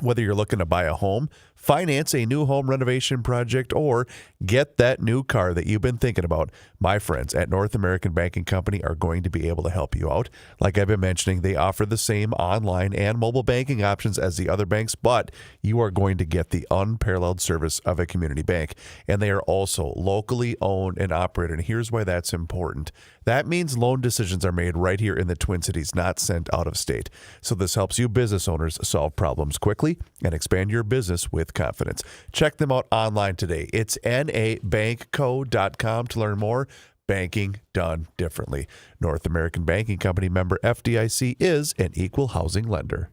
Whether you're looking to buy a home, finance a new home renovation project, or get that new car that you've been thinking about, my friends at North American Banking Company are going to be able to help you out. Like I've been mentioning, they offer the same online and mobile banking options as the other banks, but you are going to get the unparalleled service of a community bank. And they are also locally owned and operated. And here's why that's important. That means loan decisions are made right here in the Twin Cities, not sent out of state. So this helps you business owners solve problems quickly and expand your business with confidence. Check them out online today. It's nabankco.com to learn more. Banking done differently. North American Banking Company, member FDIC, is an equal housing lender.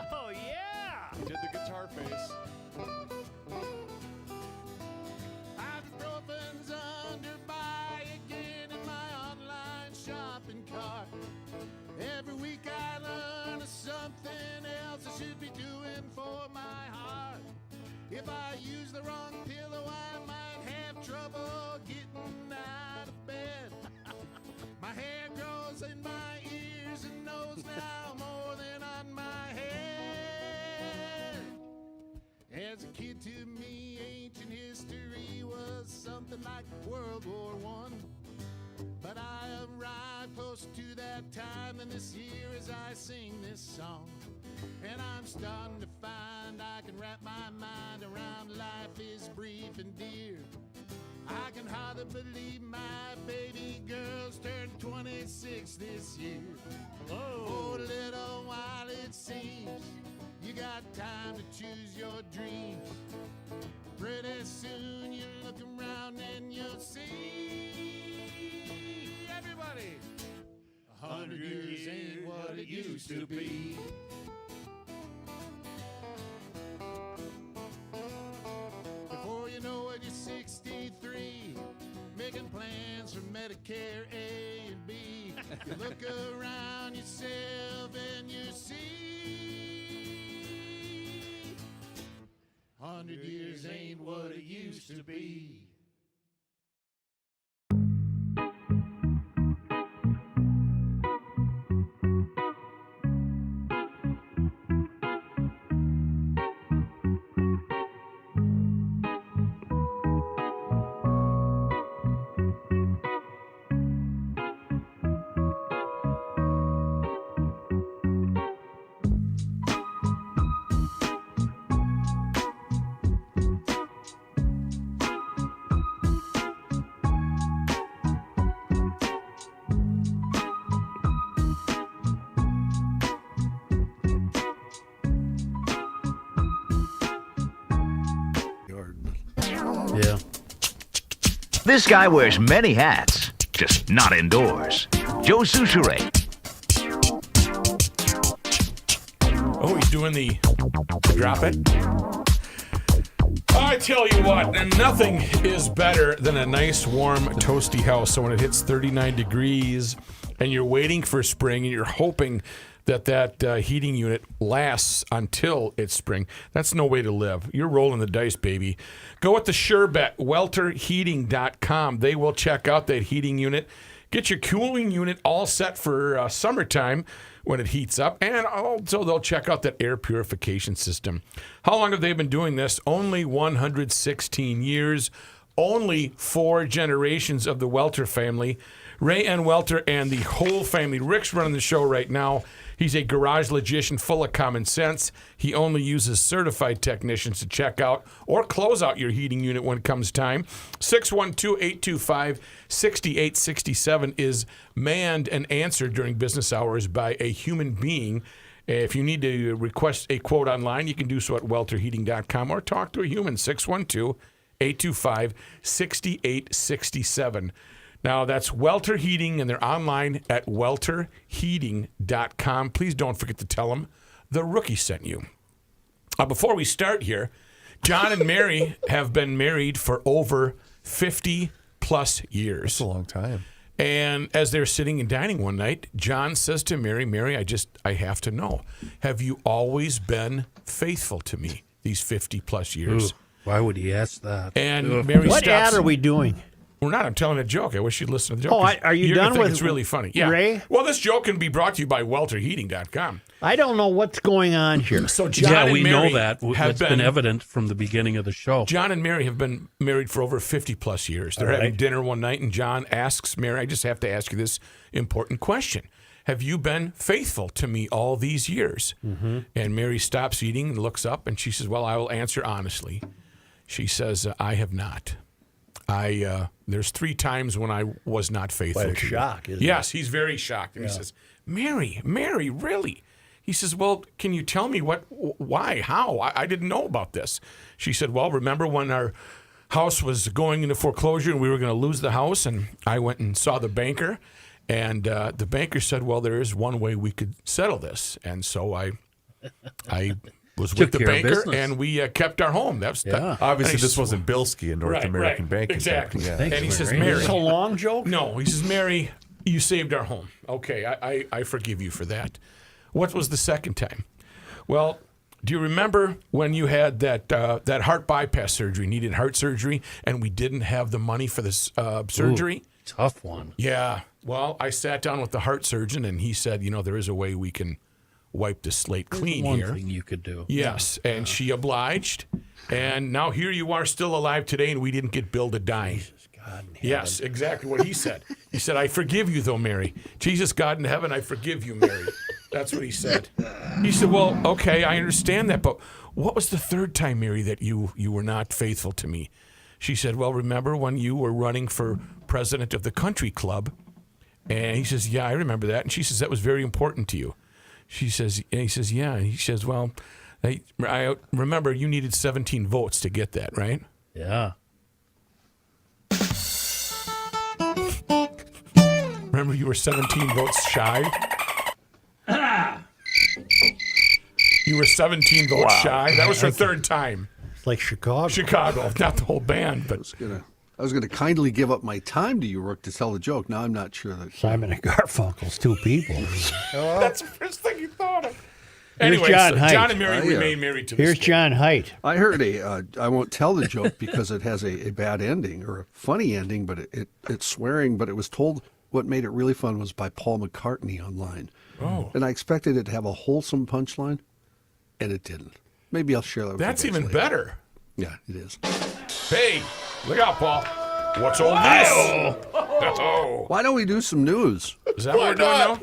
Oh, yeah! Did the guitar face. Ibuprofen's under buy again in my online shopping cart. Every week I learn something else I should be doing for my heart. If I use the wrong pillow, I might have trouble getting out of bed. My hair grows in my ears and nose now more than on my head. As a kid, to me, ancient history was something like World War I. But I arrived close to that time, and this year as I sing this song, and I'm starting to find I can wrap my mind around life is brief and dear. I can hardly believe my baby girl's turned 26 this year. Oh, little seems you got time to choose your dreams. Pretty soon you look around and you'll see everybody. 100 years ain't what it used to be. Before you know it, you're 63, making plans for Medicare A and B. You look around yourself and you see 100 years ain't what it used to be. Yeah. This guy wears many hats, just not indoors. Joe Souchere. Oh, he's doing the drop it. I tell you what, and nothing is better than a nice, warm, toasty house. So when it hits 39 degrees and you're waiting for spring and you're hoping that heating unit lasts until it's spring, that's no way to live. You're rolling the dice, baby. Go with the sure bet, welterheating.com. They will check out that heating unit. Get your cooling unit all set for summertime when it heats up, and also they'll check out that air purification system. How long have they been doing this? Only 116 years, only 4 generations of the Welter family. Ray and Welter and the whole family. Rick's running the show right now. He's a garage logician full of common sense. He only uses certified technicians to check out or close out your heating unit when it comes time. 612-825-6867 is manned and answered during business hours by a human being. If you need to request a quote online, you can do so at welterheating.com or talk to a human, 612-825-6867. Now, that's Welter Heating, and they're online at welterheating.com. Please don't forget to tell them the rookie sent you. Before we start here, John and Mary have been married for over 50-plus years. That's a long time. And as they're sitting and dining one night, John says to Mary, Mary, I have to know, have you always been faithful to me these 50-plus years? Ooh, why would he ask that? And Mary What stops. ad are we doing? We're not. I'm telling a joke. I wish you'd listen to the joke. Oh, are you You're done gonna think with it's really funny? Yeah. Ray? Well, this joke can be brought to you by welterheating.com. I don't know what's going on here. So John we and Mary know that. It's been evident from the beginning of the show. John and Mary have been married for over 50-plus years. They're having dinner one night, and John asks Mary, I just have to ask you this important question. Have you been faithful to me all these years? Mm-hmm. And Mary stops eating and looks up, and she says, well, I will answer honestly. She says, I have not. There's 3 times when I was not faithful. Quite a to you. shock, isn't it? Yes, he's very shocked. And he says, Mary, really? He says, well, can you tell me why, how? I didn't know about this. She said, well, remember when our house was going into foreclosure and we were going to lose the house, and I went and saw the banker, and the banker said, well, there is one way we could settle this. And so I was with the banker, and we kept our home. Obviously, this wasn't Bilski in North American Banking. Exactly. Yeah. And he says, Mary. Is this a long joke? No, he says, Mary, you saved our home. Okay, I forgive you for that. What was the second time? Well, do you remember when you had that heart bypass surgery, needed heart surgery, and we didn't have the money for this surgery? Ooh, tough one. Yeah. Well, I sat down with the heart surgeon, and he said, there is a way we can wipe the slate clean There's here. One thing you could do. Yes, and she obliged, and now here you are still alive today, and we didn't get billed a dime. Jesus, God in heaven. Yes, exactly what he said. He said, I forgive you, though, Mary. Jesus, God in heaven, I forgive you, Mary. That's what he said. He said, well, okay, I understand that, but what was the third time, Mary, that you were not faithful to me? She said, well, remember when you were running for president of the country club? And he says, yeah, I remember that. And she says, that was very important to you. She says, and he says, yeah. And he says, well, I remember you needed 17 votes to get that, right? Yeah. Remember you were 17 votes shy? You were 17 votes shy. That was her third time. It's like Chicago. Chicago, not the whole band, but I was gonna kindly give up my time to you, Rook, to tell the joke. Now I'm not sure that Simon and Garfunkel's two people. that's the first thing you thought of. Here's Anyway, John so Haidt. John and Mary remain married to this Here's day. John Haidt. I heard I won't tell the joke because it has a bad ending or a funny ending, but it's swearing. But it was told. What made it really fun was by Paul McCartney online. Oh. And I expected it to have a wholesome punchline, and it didn't. Maybe I'll share that with That's you guys even later. better. Yeah, it is. Hey, look out, Paul. What's all this? Oh. Why don't we do some news? Is that what we're doing now?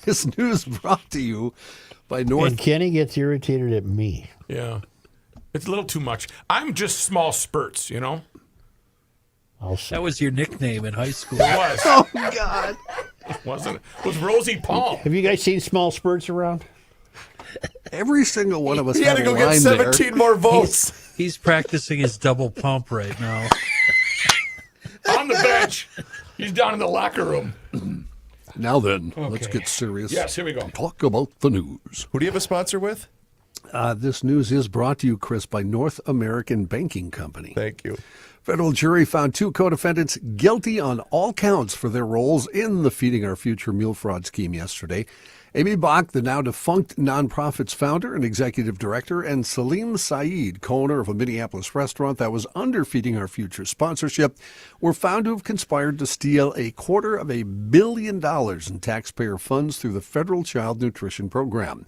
This news brought to you by North. And Kenny gets irritated at me. Yeah. It's a little too much. I'm just small spurts, you know? That was your nickname in high school. It was. Oh, God. Wasn't it? It was Rosie Palm. Have you guys seen small spurts around? Every single one of us He had to a go get line 17 more votes. He's practicing his double pump right now. On the bench. He's down in the locker room. Now then, let's get serious. Yes, here we go. Talk about the news. Who do you have a sponsor with? This news is brought to you, Chris, by North American Banking Company. Thank you. Federal jury found 2 co-defendants guilty on all counts for their roles in the Feeding Our Future meal fraud scheme yesterday. Amy Bach, the now defunct nonprofit's founder and executive director, and Salim Saeed, co-owner of a Minneapolis restaurant that was under Feeding Our Future sponsorship, were found to have conspired to steal $250 million in taxpayer funds through the federal child nutrition program.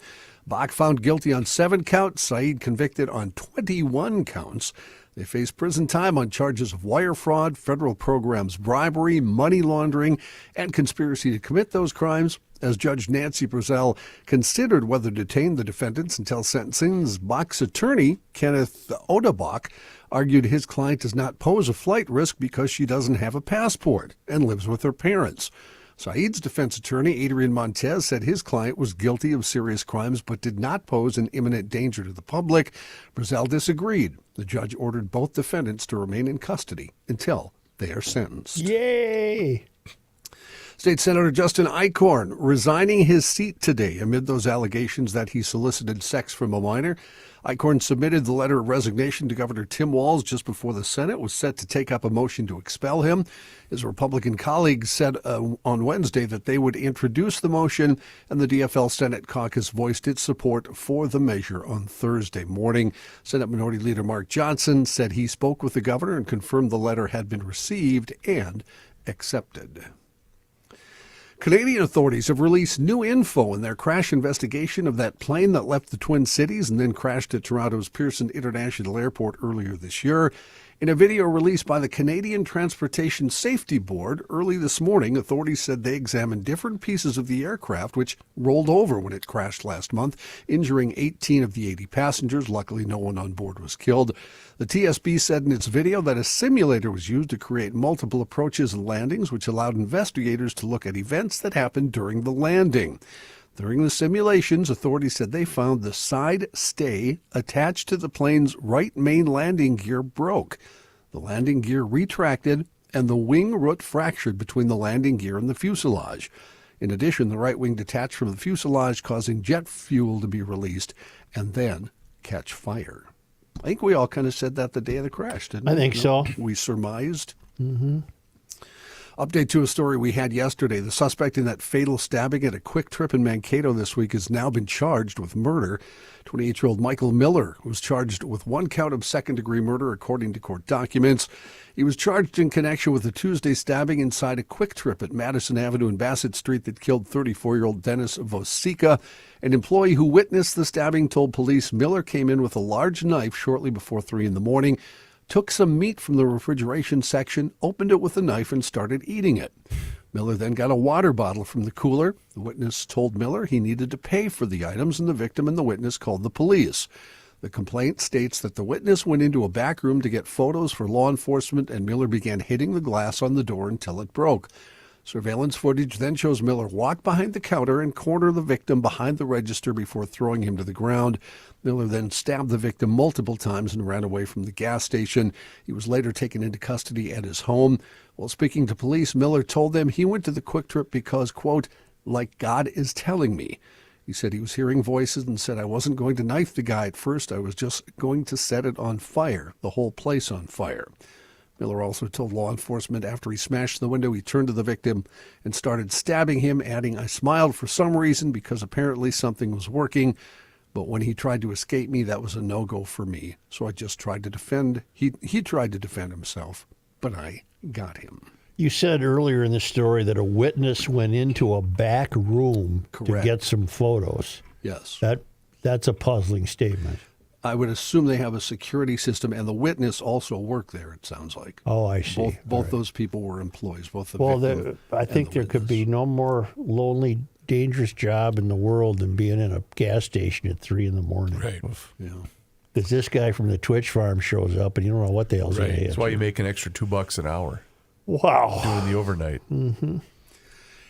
Bach found guilty on 7 counts, Saeed convicted on 21 counts. They face prison time on charges of wire fraud, federal programs bribery, money laundering, and conspiracy to commit those crimes. As Judge Nancy Brazel considered whether to detain the defendants until sentencing, Bach's attorney, Kenneth Odebach, argued his client does not pose a flight risk because she doesn't have a passport and lives with her parents. Saeed's defense attorney, Adrian Montez, said his client was guilty of serious crimes but did not pose an imminent danger to the public. Brazel disagreed. The judge ordered both defendants to remain in custody until they are sentenced. Yay! State Senator Justin Eichhorn resigning his seat today amid those allegations that he solicited sex from a minor. Eichhorn submitted the letter of resignation to Governor Tim Walz just before the Senate was set to take up a motion to expel him. His Republican colleagues said on Wednesday that they would introduce the motion, and the DFL Senate caucus voiced its support for the measure on Thursday morning. Senate Minority Leader Mark Johnson said he spoke with the governor and confirmed the letter had been received and accepted. Canadian authorities have released new info in their crash investigation of that plane that left the Twin Cities and then crashed at Toronto's Pearson International Airport earlier this year. In a video released by the Canadian Transportation Safety Board early this morning, authorities said they examined different pieces of the aircraft, which rolled over when it crashed last month, injuring 18 of the 80 passengers. Luckily, no one on board was killed. The TSB said in its video that a simulator was used to create multiple approaches and landings, which allowed investigators to look at events that happened during the landing. During the simulations, authorities said they found the side stay attached to the plane's right main landing gear broke. The landing gear retracted, and the wing root fractured between the landing gear and the fuselage. In addition, the right wing detached from the fuselage, causing jet fuel to be released and then catch fire. I think we all kind of said that the day of the crash, didn't we? I think so. We surmised. Update to a story we had yesterday. The suspect in that fatal stabbing at a Quick Trip in Mankato this week has now been charged with murder. 28-year-old Michael Miller was charged with 1 count of second-degree murder, according to court documents. He was charged in connection with a Tuesday stabbing inside a Quick Trip at Madison Avenue and Bassett Street that killed 34-year-old Dennis Vosica. An employee who witnessed the stabbing told police Miller came in with a large knife shortly before 3 in the morning, took some meat from the refrigeration section, opened it with a knife, and started eating it. Miller then got a water bottle from the cooler. The witness told Miller he needed to pay for the items, and the victim and the witness called the police. The complaint states that the witness went into a back room to get photos for law enforcement, and Miller began hitting the glass on the door until it broke. Surveillance footage then shows Miller walk behind the counter and corner the victim behind the register before throwing him to the ground. Miller then stabbed the victim multiple times and ran away from the gas station. He was later taken into custody at his home. While speaking to police, Miller told them he went to the Quick Trip because, quote, like God is telling me. He said he was hearing voices and said, I wasn't going to knife the guy at first. I was just going to set it on fire, the whole place on fire. Miller also told law enforcement after he smashed the window, he turned to the victim and started stabbing him, adding, I smiled for some reason because apparently something was working. But when he tried to escape me, that was a no-go for me. So I just tried to defend. He tried to defend himself, but I got him. You said earlier in the story that a witness went into a back room Correct. to get some photos. Yes. That's a puzzling statement. I would assume they have a security system, and the witness also worked there, it sounds like. Oh, I see. Both those people were employees, both the Well, victim I think there could be no more lonely, dangerous job in the world than being in a gas station at 3 a.m. Right. Yeah. Because this guy from the Twitch farm shows up, and you don't know what the hell's going to hit. That's why you make an extra $2 an hour Wow. doing the overnight. Mm-hmm.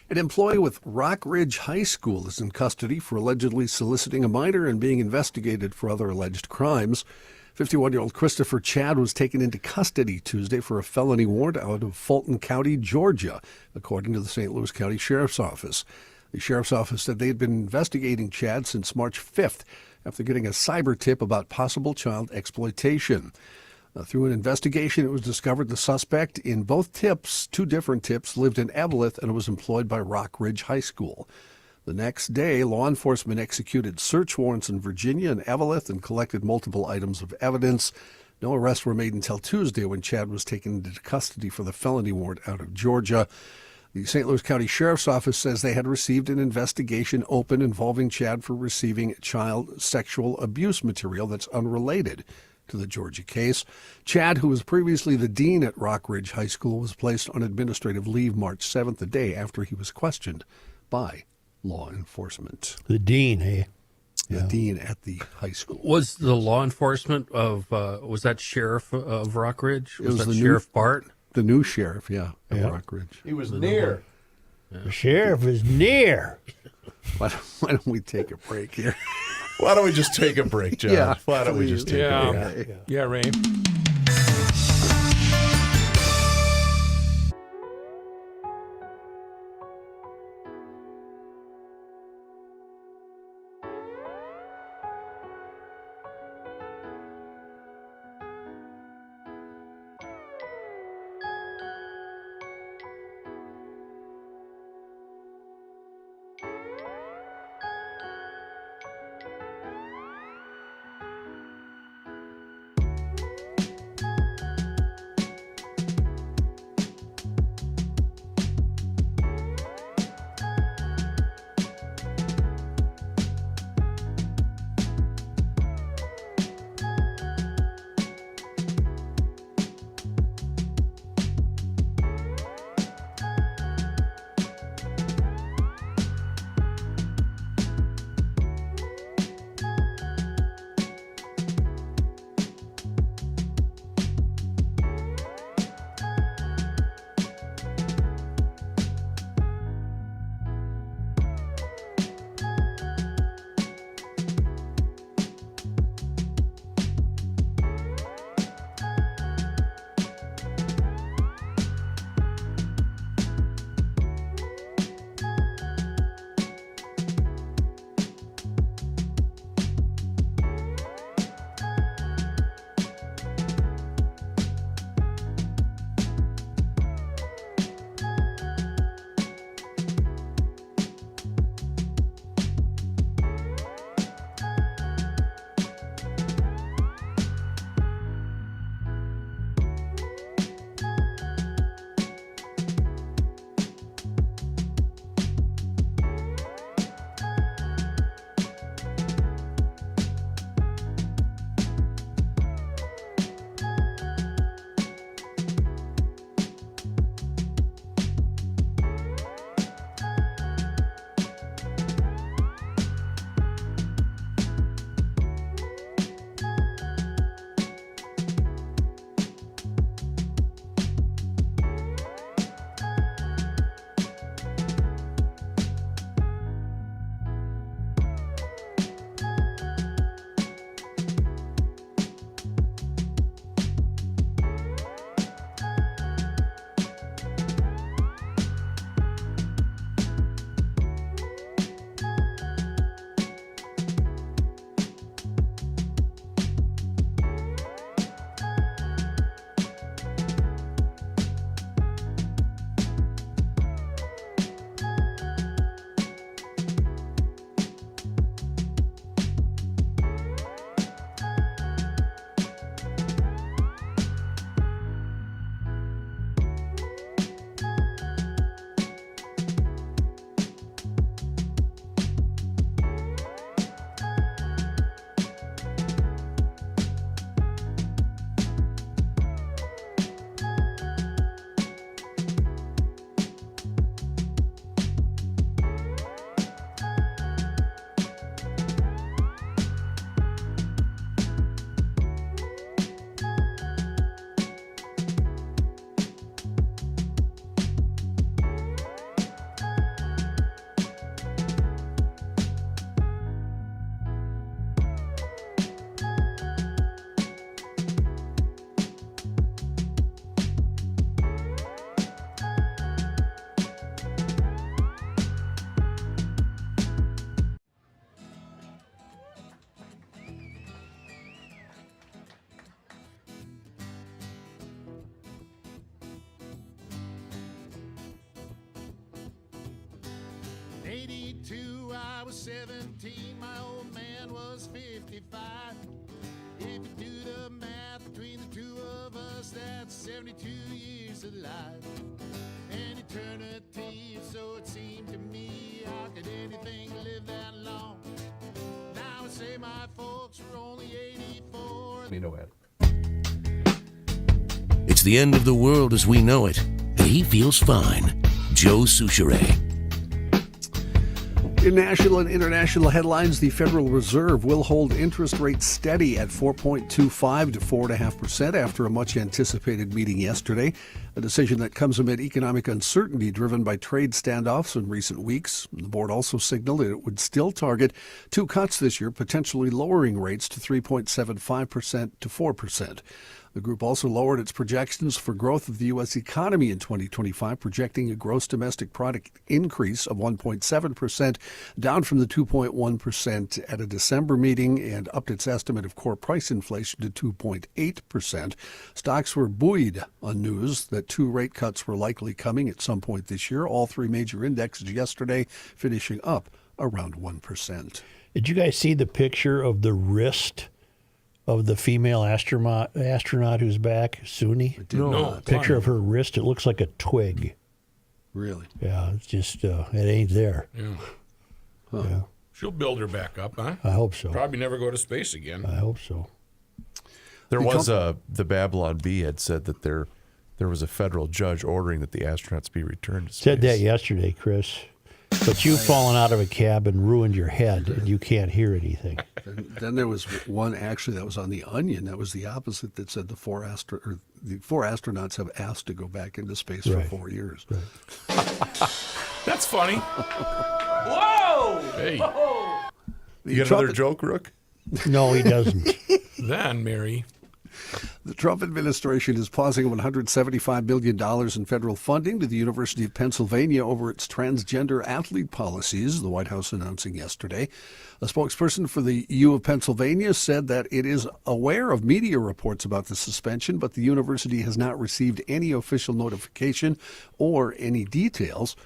An employee with Rock Ridge High School is in custody for allegedly soliciting a minor and being investigated for other alleged crimes. 51-year-old Christopher Chad was taken into custody Tuesday for a felony warrant out of Fulton County, Georgia, according to the St. Louis County Sheriff's Office. The Sheriff's Office said they had been investigating Chad since March 5th after getting a cyber tip about possible child exploitation. Through an investigation, it was discovered the suspect in both tips, 2 different tips, lived in Eveleth and was employed by Rock Ridge High School. The next day, law enforcement executed search warrants in Virginia and Eveleth and collected multiple items of evidence. No arrests were made until Tuesday when Chad was taken into custody for the felony warrant out of Georgia. The St. Louis County Sheriff's Office says they had received an investigation open involving Chad for receiving child sexual abuse material that's unrelated to the Georgia case. Chad, who was previously the dean at Rock Ridge High School, was placed on administrative leave March 7th, the day after he was questioned by law enforcement. The dean, eh? The dean at the high school. Was the law enforcement of, was that Sheriff of Rock Ridge? It was that the Sheriff Bart? The new sheriff, of Rock Ridge. He was near. The sheriff is near. Why don't we take a break here? Why don't we just take a break, John? Yeah, Why don't we just take a break? Yeah, Ray. 82, I was 17, my old man was 55. If you do the math between the two of us, that's 72 years of life. An eternity, so it seemed to me. How could anything live that long? Now I say my folks were only 84. You know it. It's the end of the world as we know it, and he feels fine. Joe Souchere. In national and international headlines, the Federal Reserve will hold interest rates steady at 4.25 to 4.5% after a much-anticipated meeting yesterday, a decision that comes amid economic uncertainty driven by trade standoffs in recent weeks. The board also signaled that it would still target 2 cuts this year, potentially lowering rates to 3.75% to 4%. The group also lowered its projections for growth of the U.S. economy in 2025, projecting a gross domestic product increase of 1.7%, down from the 2.1% at a December meeting, and upped its estimate of core price inflation to 2.8%. Stocks were buoyed on news that 2 rate cuts were likely coming at some point this year. All 3 major indexes yesterday finishing up around 1%. Did you guys see the picture of the wrist of the female astronaut who's back, Suni? No. Picture of her wrist. It looks like a twig. Really? Yeah, it's just, it ain't there. Yeah. Huh. Yeah, She'll build her back up, huh? I hope so. Probably never go to space again. I hope so. There was the Babylon Bee had said that there was a federal judge ordering that the astronauts be returned to space. Said that yesterday, Chris. But you've fallen out of a cab and ruined your head, and you can't hear anything. Then there was one actually that was on The Onion. That was the opposite, that said the 4 astronauts have asked to go back into space for 4 years. Right. That's funny. Whoa! Hey. You got another joke, Rook? No, he doesn't. Then, Mary. The Trump administration is pausing $175 million in federal funding to the University of Pennsylvania over its transgender athlete policies, the White House announcing yesterday. A spokesperson for the U of Pennsylvania said that it is aware of media reports about the suspension, but the university has not received any official notification or any details.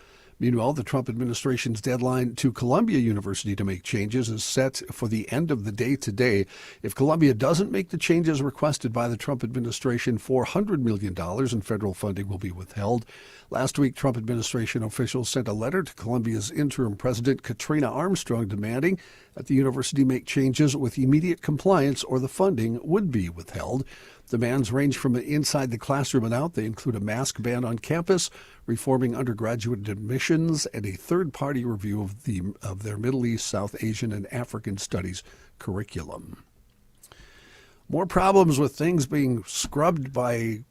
Meanwhile, the Trump administration's deadline to Columbia University to make changes is set for the end of the day today. If Columbia doesn't make the changes requested by the Trump administration, $400 million in federal funding will be withheld. Last week, Trump administration officials sent a letter to Columbia's interim president, Katrina Armstrong, demanding that the university make changes with immediate compliance or the funding would be withheld. Demands range from inside the classroom and out. They include a mask ban on campus, reforming undergraduate admissions, and a third-party review of their Middle East, South Asian, and African studies curriculum. More problems with things being scrubbed by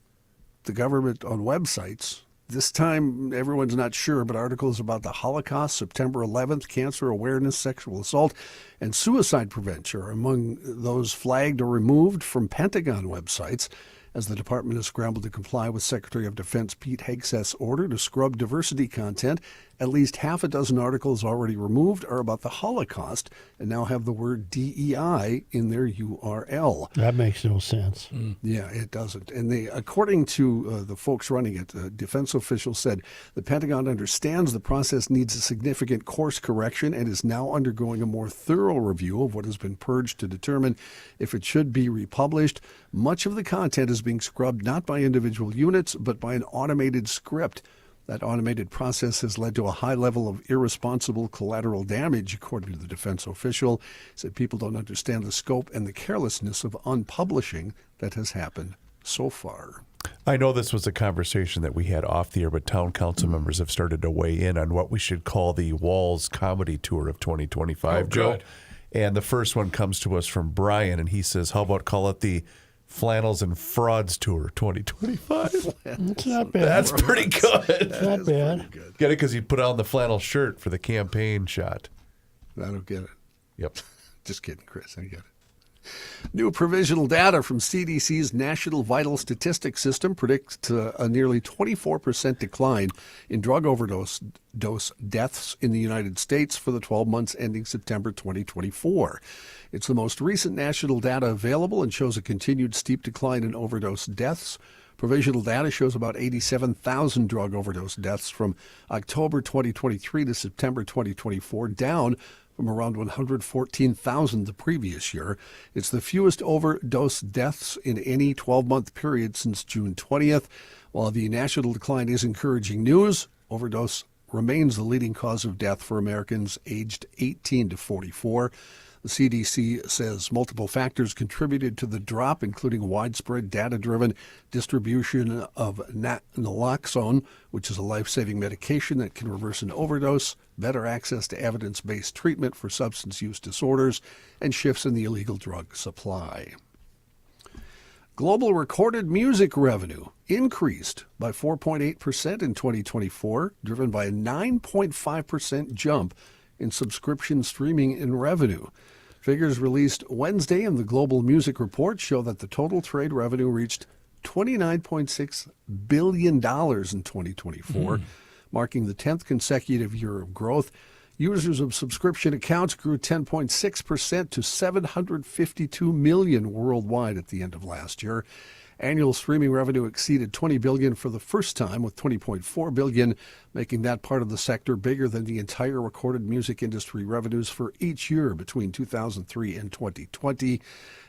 the government on websites. This time, everyone's not sure, but articles about the Holocaust, September 11th, cancer awareness, sexual assault, and suicide prevention are among those flagged or removed from Pentagon websites as the department has scrambled to comply with Secretary of Defense Pete Hegseth's order to scrub diversity content. At least half a dozen articles already removed are about the Holocaust and now have the word DEI in their URL. That makes no sense. Yeah, it doesn't. And according to the folks running it, defense officials said the Pentagon understands the process needs a significant course correction and is now undergoing a more thorough review of what has been purged to determine if it should be republished. Much of the content is being scrubbed not by individual units, but by an automated script. That automated process has led to a high level of irresponsible collateral damage, according to the defense official. He said people don't understand the scope and the carelessness of unpublishing that has happened so far. I know this was a conversation that we had off the air, but town council members have started to weigh in on what we should call the Walz Comedy Tour of 2025, Joe. Good. And the first one comes to us from Brian, and he says, how about call it the Flannels and Frauds Tour 2025? It's not bad. That's pretty good. Not bad. Get it? Because he put on the flannel shirt for the campaign shot. I don't get it. Yep. Just kidding, Chris. I get it. New provisional data from CDC's National Vital Statistics System predicts a nearly 24% decline in drug overdose deaths in the United States for the 12 months ending September 2024. It's the most recent national data available and shows a continued steep decline in overdose deaths. Provisional data shows about 87,000 drug overdose deaths from October 2023 to September 2024, down from around 114,000 the previous year. It's the fewest overdose deaths in any 12-month period since June 20th. While the national decline is encouraging news, overdose remains the leading cause of death for Americans aged 18 to 44. The CDC says multiple factors contributed to the drop, including widespread data-driven distribution of naloxone, which is a life-saving medication that can reverse an overdose, better access to evidence-based treatment for substance use disorders, and shifts in the illegal drug supply. Global recorded music revenue increased by 4.8% in 2024, driven by a 9.5% jump in subscription streaming and revenue. Figures released Wednesday in the Global Music Report show that the total trade revenue reached $29.6 billion in 2024, marking the 10th consecutive year of growth. Users of subscription accounts grew 10.6% to 752 million worldwide at the end of last year. Annual streaming revenue exceeded $20 billion for the first time, with $20.4 billion, making that part of the sector bigger than the entire recorded music industry revenues for each year between 2003 and 2020.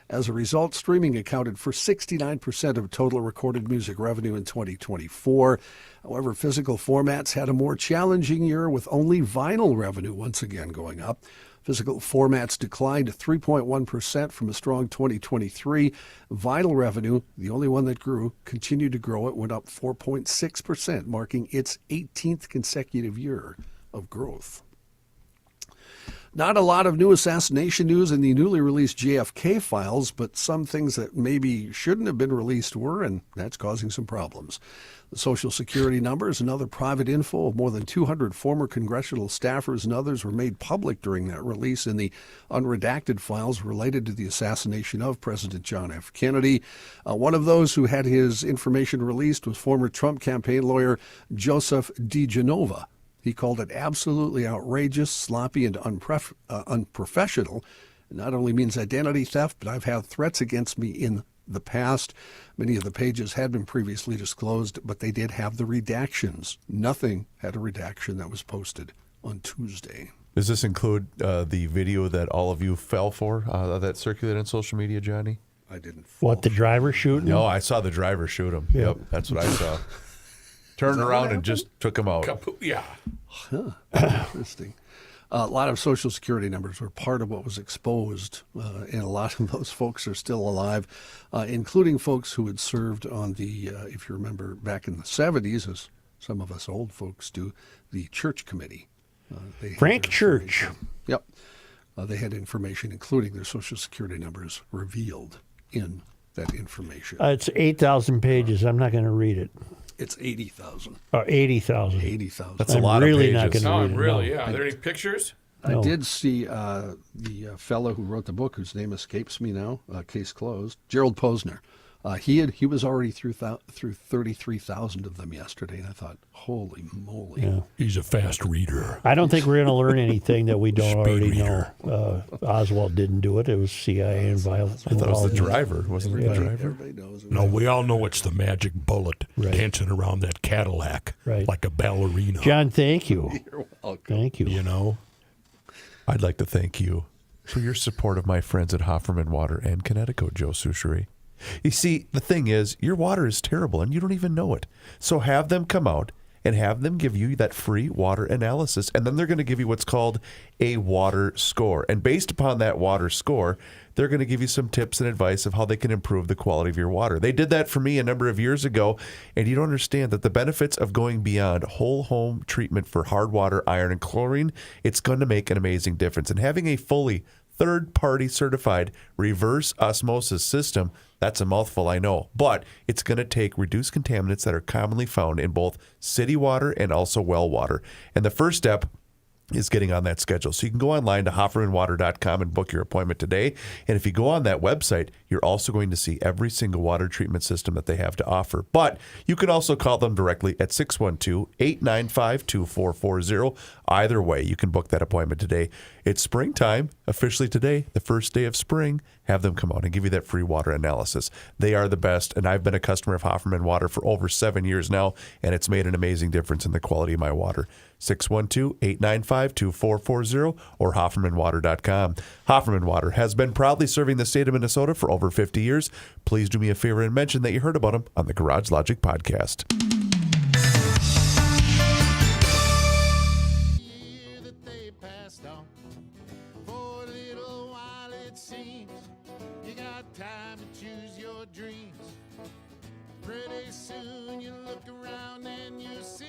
As a result, streaming accounted for 69% of total recorded music revenue in 2024. However, physical formats had a more challenging year, with only vinyl revenue once again going up. Physical formats declined 3.1% from a strong 2023. Vinyl revenue, the only one that grew, continued to grow. It went up 4.6%, marking its 18th consecutive year of growth. Not a lot of new assassination news in the newly released JFK files, but some things that maybe shouldn't have been released were, and that's causing some problems. The Social Security numbers and other private info of more than 200 former congressional staffers and others were made public during that release in the unredacted files related to the assassination of President John F. Kennedy. One of those who had his information released was former Trump campaign lawyer Joseph DeGenova. He called it absolutely outrageous, sloppy, and unprofessional. It not only means identity theft, but I've had threats against me in the past. Many of the pages had been previously disclosed, but they did have the redactions. Nothing had a redaction that was posted on Tuesday. Does this include the video that all of you fell for that circulated on social media, Johnny? I didn't. What, the driver shooting? No, I saw the driver shoot him. Yep, that's what I saw. Turned around and just took him out. Yeah. Huh. Interesting. A lot of Social Security numbers were part of what was exposed, and a lot of those folks are still alive, including folks who had served on the, if you remember, back in the 70s, as some of us old folks do, the Church Committee. Frank Church. Yep. They had information, including their Social Security numbers, revealed in that information. It's 8,000 pages. I'm not going to read it. It's 80,000. 80,000. 80,000. That's a lot of pages. Not going to read it. Really, yeah. Are there any pictures? I did see the fellow who wrote the book, whose name escapes me now, case closed, Gerald Posner. He was already through 33,000 of them yesterday, and I thought, holy moly. Yeah. He's a fast reader. I don't think we're going to learn anything that we don't already know. Oswald didn't do it. It was CIA and violence. I thought it was the driver. Wasn't it the driver? Everybody knows. No, we all know it's the magic bullet dancing around that Cadillac like a ballerina. John, thank you. You're welcome. Thank you. You know? I'd like to thank you for your support of my friends at Hofferman Water and Connecticut, Joe Souchery. You see, the thing is, your water is terrible and you don't even know it. So have them come out and have them give you that free water analysis, and then they're going to give you what's called a water score. And based upon that water score, they're going to give you some tips and advice of how they can improve the quality of your water. They did that for me a number of years ago, and you don't understand that the benefits of going beyond whole home treatment for hard water, iron, and chlorine, it's going to make an amazing difference. And having a fully third-party certified reverse osmosis system, that's a mouthful, I know, but it's going to take reduced contaminants that are commonly found in both city water and also well water. And the first step is getting on that schedule. So you can go online to HoffermanWater.com and book your appointment today. And if you go on that website, you're also going to see every single water treatment system that they have to offer. But you can also call them directly at 612-895-2440. Either way, you can book that appointment today. It's springtime, officially today, the first day of spring. Have them come out and give you that free water analysis. They are the best, and I've been a customer of Hofferman Water for over 7 years now, and it's made an amazing difference in the quality of my water. 612-895-2440 or HoffermanWater.com. Hofferman Water has been proudly serving the state of Minnesota for over 50 years. Please do me a favor and mention that you heard about them on the Garage Logic podcast. Time to choose your dreams. Pretty soon you look around and you see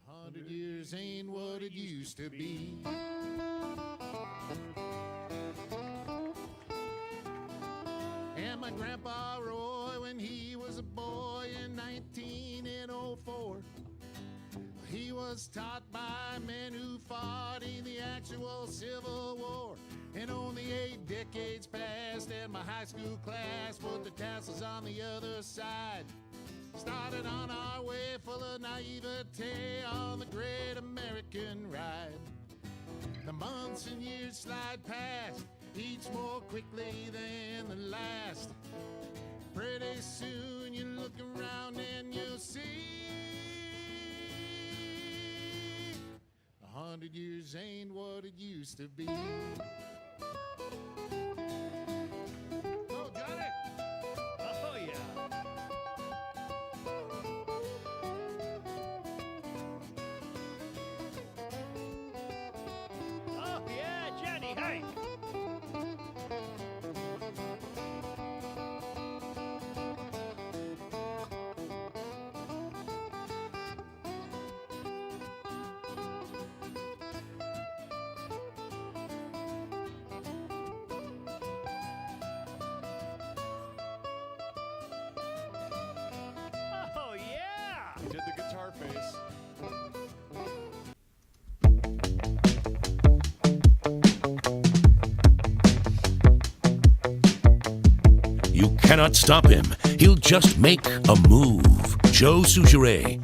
100 years ain't what it used to be. And my grandpa Roy, when he was a boy in 1904, he was taught by men who fought in the actual Civil War. And only 8 decades passed, and my high school class put the tassels on the other side. Started on our way full of naivete on the great American ride. The months and years slide past, each more quickly than the last. Pretty soon you look around and you'll see 100 years ain't what it used to be. Oh, Johnny! Oh, yeah. Oh, yeah, Johnny, hey! Did the guitar face. You cannot stop him. He'll just make a move. Joe Souchere.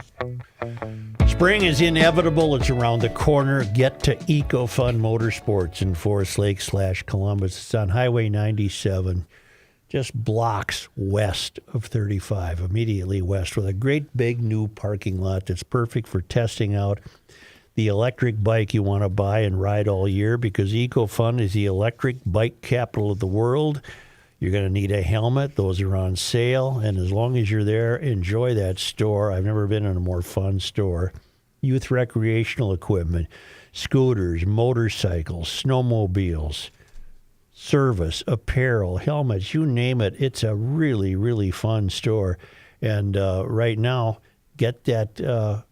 Spring is inevitable. It's around the corner. Get to EcoFun Motorsports in Forest Lake / Columbus. It's on Highway 97, just blocks west of 35, immediately west, with a great big new parking lot that's perfect for testing out the electric bike you want to buy and ride all year, because EcoFun is the electric bike capital of the world. You're going to need a helmet. Those are on sale. And as long as you're there, enjoy that store. I've never been in a more fun store. Youth recreational equipment, scooters, motorcycles, snowmobiles, service, apparel, helmets, you name it. It's a really, really fun store. And right now, get that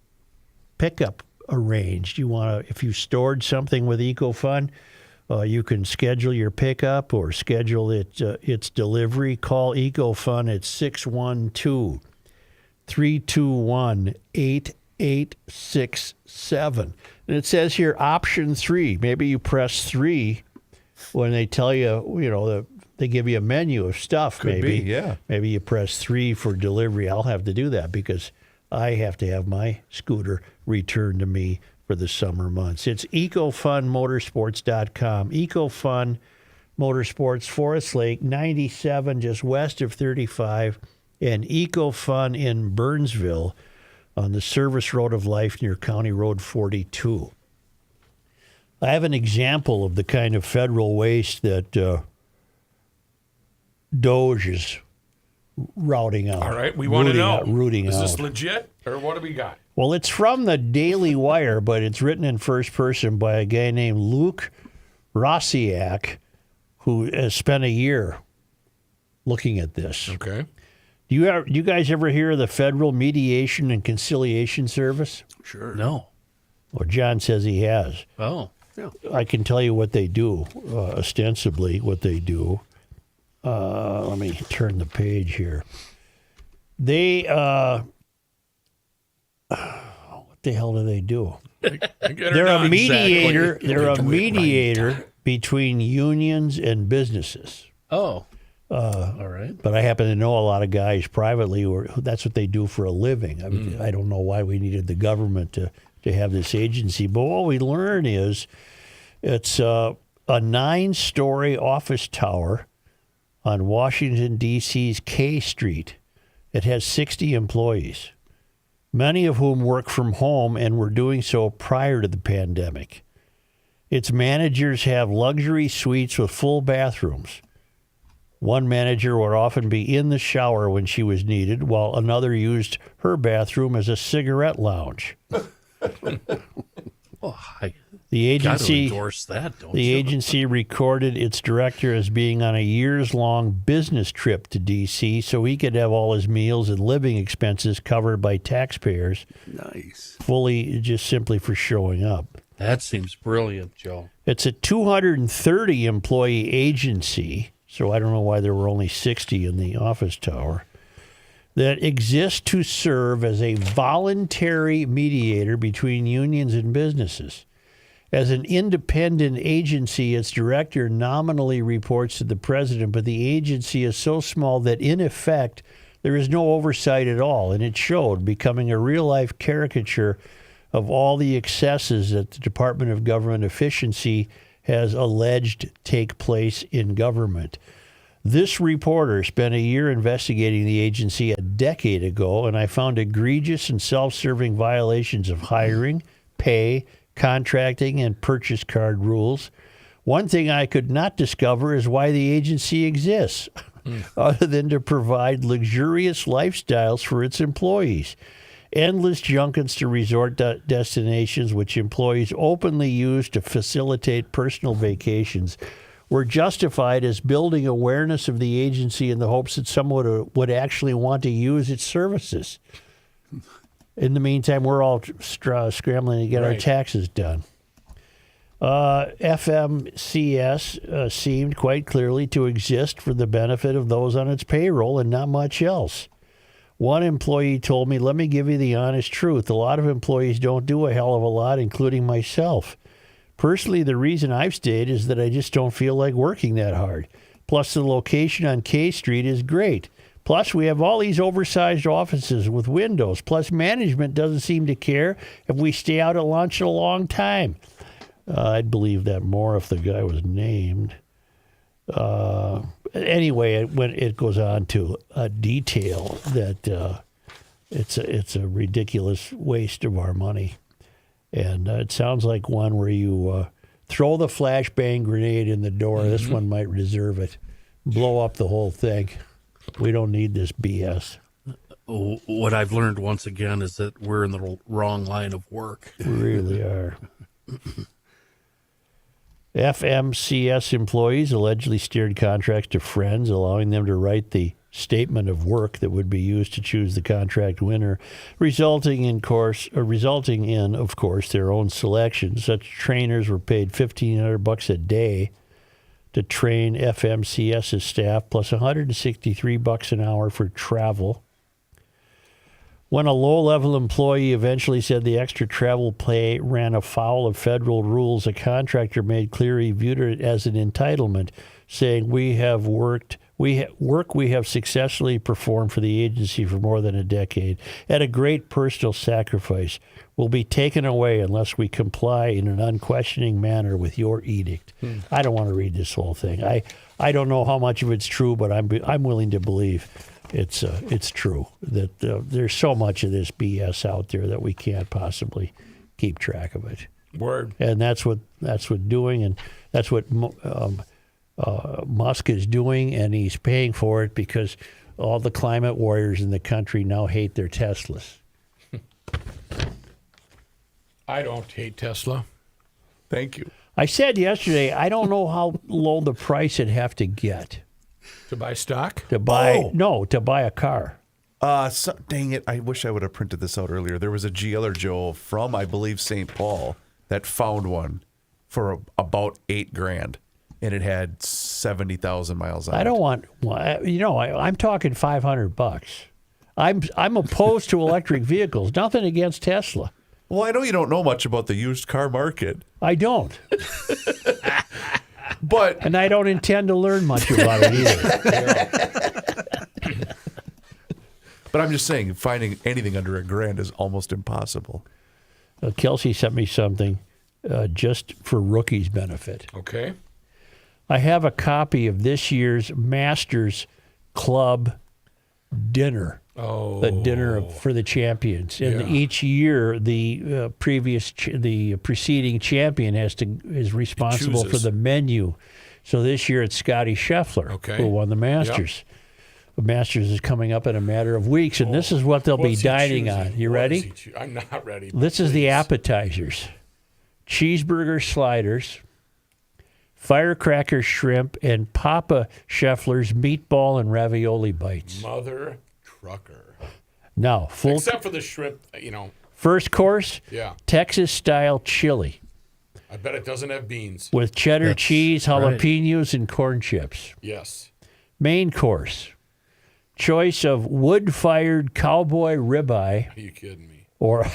pickup arranged. You want to, if you stored something with EcoFun, you can schedule your pickup or schedule its delivery. Call EcoFun at 612-321-8867. And it says here, option 3. Maybe you press 3 when they tell you, they give you a menu of stuff. Could maybe. be, yeah. Maybe you press 3 for delivery. I'll have to do that because I have to have my scooter returned to me for the summer months. It's EcoFunMotorsports.com. EcoFun Motorsports, Forest Lake, 97, just west of 35, and EcoFun in Burnsville on the service road of life near County Road 42. I have an example of the kind of federal waste that DOJ is routing out. All right, we want to know. Rooting Is out. this legit, or what do we got? Well, it's from the Daily Wire, but it's written in first person by a guy named Luke Rosiak, who has spent a year looking at this. Okay. Do you guys ever hear of the Federal Mediation and Conciliation Service? Sure. No. Well, John says he has. Oh. I can tell you what they do, ostensibly what they do. Let me turn the page here. They, the hell do they do? They're a mediator. They're a mediator between unions and businesses. Oh. All right. But I happen to know a lot of guys privately who that's what they do for a living. I mean, I don't know why we needed the government to have this agency. But what we learn is it's a 9-story office tower on Washington, D.C.'s K Street. It has 60 employees, many of whom work from home and were doing so prior to the pandemic. Its managers have luxury suites with full bathrooms. One manager would often be in the shower when she was needed, while another used her bathroom as a cigarette lounge. The agency endorse that, don't the you? agency recorded its director as being on a years-long business trip to D.C. so he could have all his meals and living expenses covered by taxpayers. Nice. Fully, just simply for showing up. That seems brilliant, Joe. It's a 230-employee agency, so I don't know why there were only 60 in the office tower, that exists to serve as a voluntary mediator between unions and businesses. As an independent agency, its director nominally reports to the president, but the agency is so small that, in effect, there is no oversight at all, and it showed, becoming a real-life caricature of all the excesses that the Department of Government Efficiency has alleged take place in government. This reporter spent a year investigating the agency a decade ago, and I found egregious and self-serving violations of hiring, pay, contracting, and purchase card rules. One thing I could not discover is why the agency exists, other than to provide luxurious lifestyles for its employees. Endless junkets to resort destinations, which employees openly use to facilitate personal vacations, were justified as building awareness of the agency in the hopes that someone would actually want to use its services. In the meantime, we're all scrambling to get our taxes done. FMCS seemed quite clearly to exist for the benefit of those on its payroll and not much else. One employee told me, "Let me give you the honest truth. A lot of employees don't do a hell of a lot, including myself. Personally, the reason I've stayed is that I just don't feel like working that hard. Plus, the location on K Street is great. Plus, we have all these oversized offices with windows. Plus, management doesn't seem to care if we stay out at lunch a long time." I'd believe that more if the guy was named. Anyway, when it goes on to detail that it's a ridiculous waste of our money. And it sounds like one where you throw the flashbang grenade in the door. Mm-hmm. This one might deserve it. Blow up the whole thing. We don't need this BS. What I've learned once again is that we're in the wrong line of work. We really are. FMCS employees allegedly steered contracts to friends, allowing them to write the statement of work that would be used to choose the contract winner, resulting in, of course, their own selection. Such trainers were paid $1,500 a day to train FMCS's staff, plus $163 an hour for travel. When a low-level employee eventually said the extra travel pay ran afoul of federal rules, a contractor made clear he viewed it as an entitlement, saying, we have successfully performed for the agency for more than a decade at a great personal sacrifice will be taken away unless we comply in an unquestioning manner with your edict. I don't want to read this whole thing. I don't know how much of it's true, but I'm willing to believe it's true that there's so much of this BS out there that we can't possibly keep track of it. Word. And that's what doing, and that's what Musk is doing, and he's paying for it because all the climate warriors in the country now hate their Teslas. I don't hate Tesla. Thank you. I said yesterday, I don't know how low the price would have to get. To buy stock? To buy a car. Dang it. I wish I would have printed this out earlier. There was a GLer Joe from, I believe, St. Paul that found one for about $8,000. And it had 70,000 miles on it. I don't want, I'm talking $500. I'm opposed to electric vehicles. Nothing against Tesla. Well, I know you don't know much about the used car market, I don't. but And I don't intend to learn much about it either. but I'm just saying, finding anything under $1,000 is almost impossible. Kelsey sent me something just for rookies' benefit. Okay. I have a copy of this year's Masters Club dinner. Oh. The dinner for the champions. And each year, the preceding champion is responsible for the menu. So this year it's Scotty Scheffler who won the Masters. Yep. The Masters is coming up in a matter of weeks, and this is what they'll be dining on. You ready? I'm not ready. This is the appetizers: cheeseburger sliders, firecracker shrimp, and Papa Scheffler's meatball and ravioli bites. Mother trucker. Now, except for the shrimp, First course, yeah, Texas-style chili. I bet it doesn't have beans. With cheddar cheese, jalapenos, and corn chips. Yes. Main course, choice of wood-fired cowboy ribeye. Are you kidding me? Or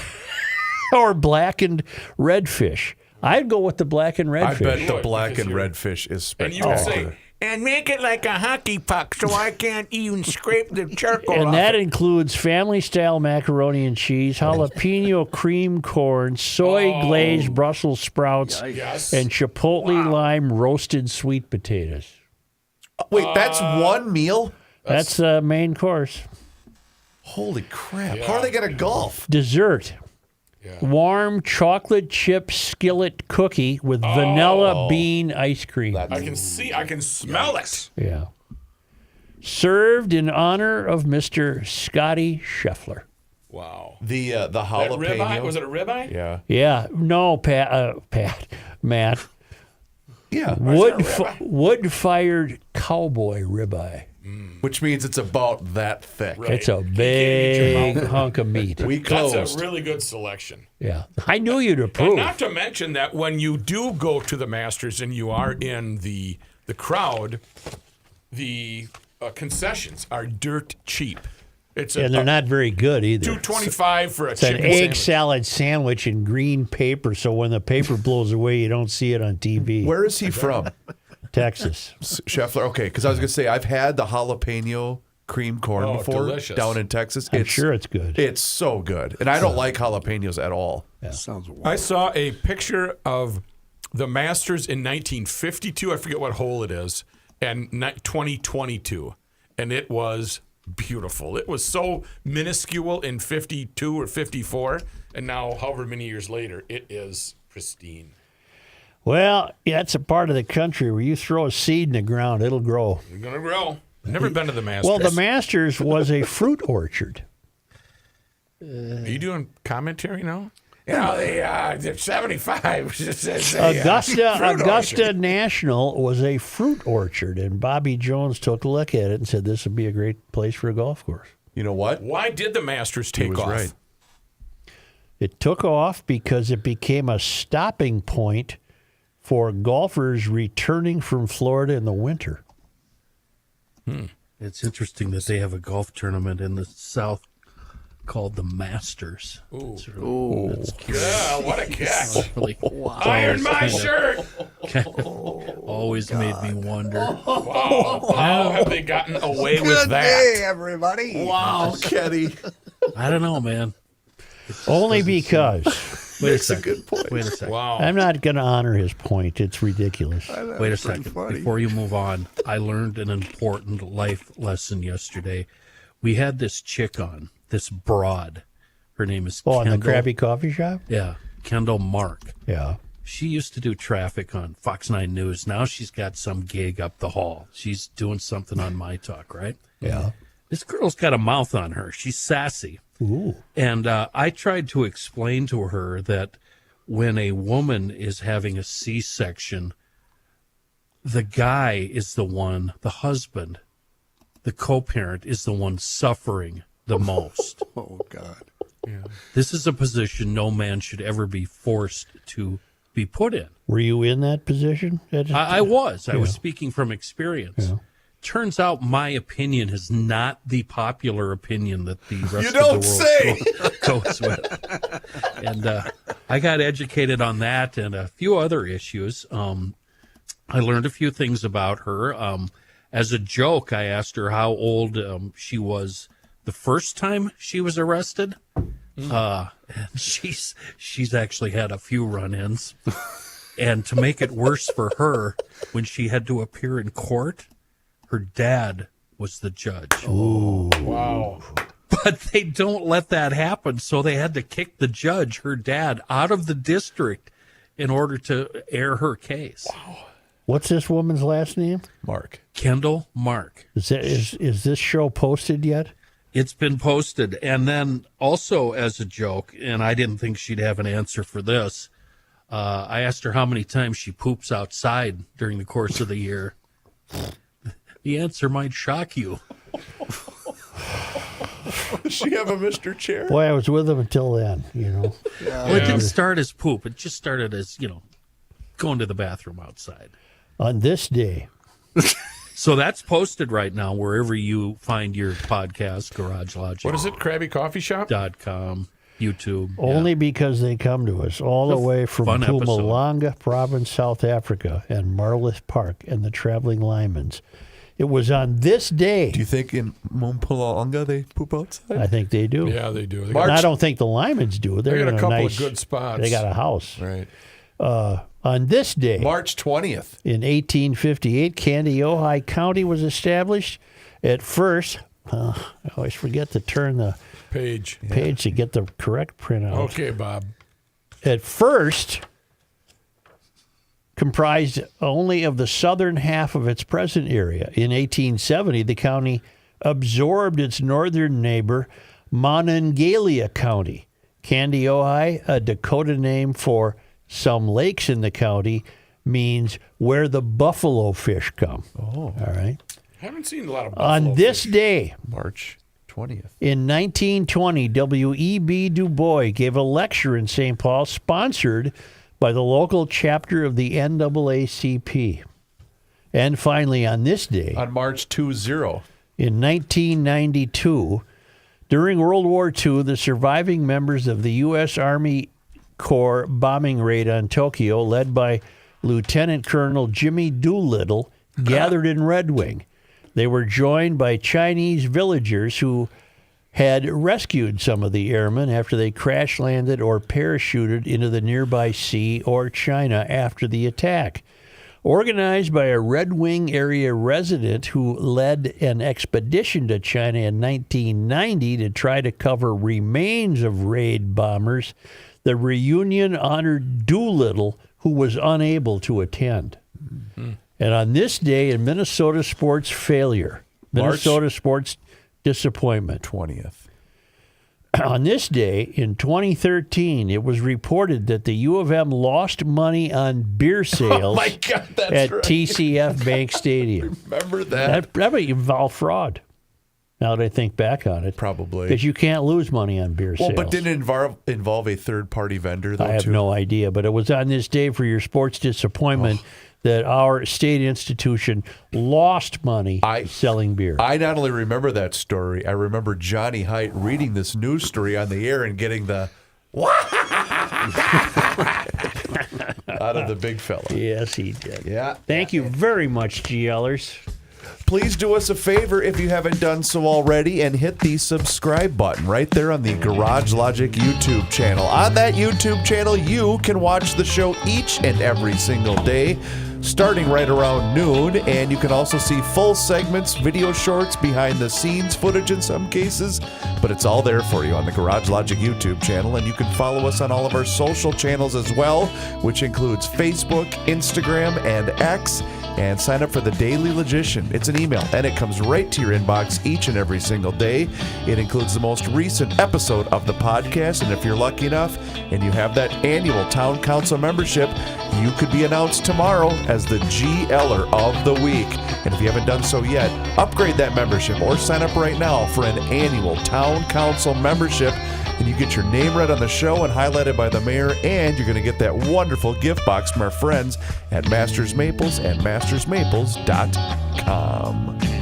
blackened redfish. I'd go with the blackened redfish. I bet the blackened redfish is spectacular. And you would say, and make it like a hockey puck so I can't even scrape the charcoal off And that it. includes family-style macaroni and cheese, jalapeno cream corn, soy-glazed Brussels sprouts, and chipotle lime roasted sweet potatoes. Wait, that's one meal? That's the main course. Holy crap. How are they going to golf? Dessert. Warm chocolate chip skillet cookie with vanilla bean ice cream. I can smell it. Yeah. Served in honor of Mr. Scotty Scheffler. Wow. The jalapeno. Ribeye? Was it a ribeye? Yeah. Yeah. No, Matt. Yeah. Wood-fired cowboy ribeye. Which means it's about that thick. Right. It's a big hunk of meat. We closed. That's a really good selection. Yeah. I knew you'd approve. And not to mention that when you do go to the Masters and you are in the crowd, the concessions are dirt cheap. And they're not very good either. $2.25 for a It's an chicken egg sandwich. salad sandwich in green paper, so when the paper blows away, you don't see it on TV. Where is he from? Texas. Scheffler. Okay, because I was going to say, I've had the jalapeno cream corn before delicious. down in Texas. I'm sure it's good. It's so good. And I don't like jalapenos at all. Yeah. Sounds wild. I saw a picture of the Masters in 1952. I forget what hole it is, and 2022. And it was beautiful. It was so minuscule in 52 or 54. And now, however many years later, it is pristine. Well, yeah, it's a part of the country where you throw a seed in the ground, it'll grow. It's going to grow. Never been to the Masters. Well, the Masters was a fruit orchard. Are you doing commentary now? They're 75. Augusta National was a fruit orchard, and Bobby Jones took a look at it and said this would be a great place for a golf course. You know what? Why did the Masters He take was off? right. It took off because it became a stopping point for golfers returning from Florida in the winter. It's interesting that they have a golf tournament in the South called the Masters. Ooh. That's cute. Yeah, what a catch. Really, Iron my shirt. always made me wonder. Wow. How have they gotten away with that? everybody. Wow, Kenny. I don't know, man. Only because Wait a second. Wait a second. Wow. I'm not going to honor his point. It's ridiculous. Wait a second. Before you move on, I learned an important life lesson yesterday. We had this chick on, this broad. Her name is Oh, Kendall. in the Krabby Coffee Shop? Yeah, Kendall Mark. Yeah. She used to do traffic on Fox 9 News. Now she's got some gig up the hall. She's doing something on My Talk, right? Yeah. This girl's got a mouth on her. She's sassy. Ooh. And I tried to explain to her that when a woman is having a C-section, the guy is the one, the husband, the co-parent is the one suffering the most. Oh, God. This is a position no man should ever be forced to be put in. Were you in that position? I was. I was speaking from experience. Yeah. turns out my opinion is not the popular opinion that the rest You of don't the world goes with. And I got educated on that and a few other issues. I learned a few things about her. As a joke, I asked her how old she was the first time she was arrested. And she's actually had a few run-ins. And to make it worse for her, when she had to appear in court, her dad was the judge. Oh, wow. But they don't let that happen, so they had to kick the judge, her dad, out of the district in order to air her case. Wow. What's this woman's last name? Mark. Kendall Mark. Is this show posted yet? It's been posted. And then also as a joke, and I didn't think she'd have an answer for this, I asked her how many times she poops outside during the course of the year. The answer might shock you. Does she have a Mr. Chair? Boy, I was with him until then, you know. Well, it didn't start as poop. It just started as, going to the bathroom outside. On this day. So that's posted right now wherever you find your podcast, Garage Logic. What is it? Krabby Coffee Shop? .com, YouTube. Only because they come to us all the way from Mpumalanga Province, South Africa, and Marloth Park and the Traveling Lymans. It was on this day. Do you think in Mpumalanga they poop outside? I think they do. Yeah, they do. I don't think the Lymans do. They got in a couple nice, of good spots. They got a house. Right. On this day, March 20th. In 1858, Kandiyohi County was established. At first, I always forget to turn the page to get the correct printout. Okay, Bob. At first, comprised only of the southern half of its present area. In 1870, the county absorbed its northern neighbor, Monongalia County. Kandiyohi, a Dakota name for some lakes in the county, means where the buffalo fish come. Oh. All right. Haven't seen a lot of buffalo On this fish. day, March 20th. In 1920, W.E.B. Du Bois gave a lecture in St. Paul sponsored by the local chapter of the NAACP. And finally, on this day, on March 20, in 1992, during World War II, the surviving members of the U.S. Army Corps bombing raid on Tokyo, led by Lieutenant Colonel Jimmy Doolittle, gathered in Red Wing. They were joined by Chinese villagers who had rescued some of the airmen after they crash landed or parachuted into the nearby sea or China after the attack. Organized by a Red Wing area resident who led an expedition to China in 1990 to try to cover remains of raid bombers, the reunion honored Doolittle, who was unable to attend. Mm-hmm. And on this day in Minnesota sports failure, Minnesota sports disappointment. 20th. On this day in 2013, it was reported that the U of M lost money on beer sales oh my God, that's at right. TCF Bank Stadium. Remember that? That might involve fraud. Now that I think back on it. Probably. Because you can't lose money on beer sales. Well, but didn't it involve a third-party vendor, though, I have too? no idea. But it was on this day for your sports disappointment that our state institution lost money selling beer. I not only remember that story, I remember Johnny Height reading this news story on the air and getting the out of the big fella. Yes, he did. Yeah. Thank you very much, GLers. Please do us a favor if you haven't done so already and hit the subscribe button right there on the Garage Logic YouTube channel. On that YouTube channel, you can watch the show each and every single day, starting right around noon, and you can also see full segments, video shorts, behind-the-scenes footage in some cases, but it's all there for you on the Garage Logic YouTube channel, and you can follow us on all of our social channels as well, which includes Facebook, Instagram, and X, and sign up for the Daily Logician. It's an email, and it comes right to your inbox each and every single day. It includes the most recent episode of the podcast, and if you're lucky enough and you have that annual Town Council membership, you could be announced tomorrow as the GLer of the week. And if you haven't done so yet, upgrade that membership or sign up right now for an annual Town Council membership, and you get your name read on the show and highlighted by the mayor, and you're going to get that wonderful gift box from our friends at Masters Maples and mastersmaples.com.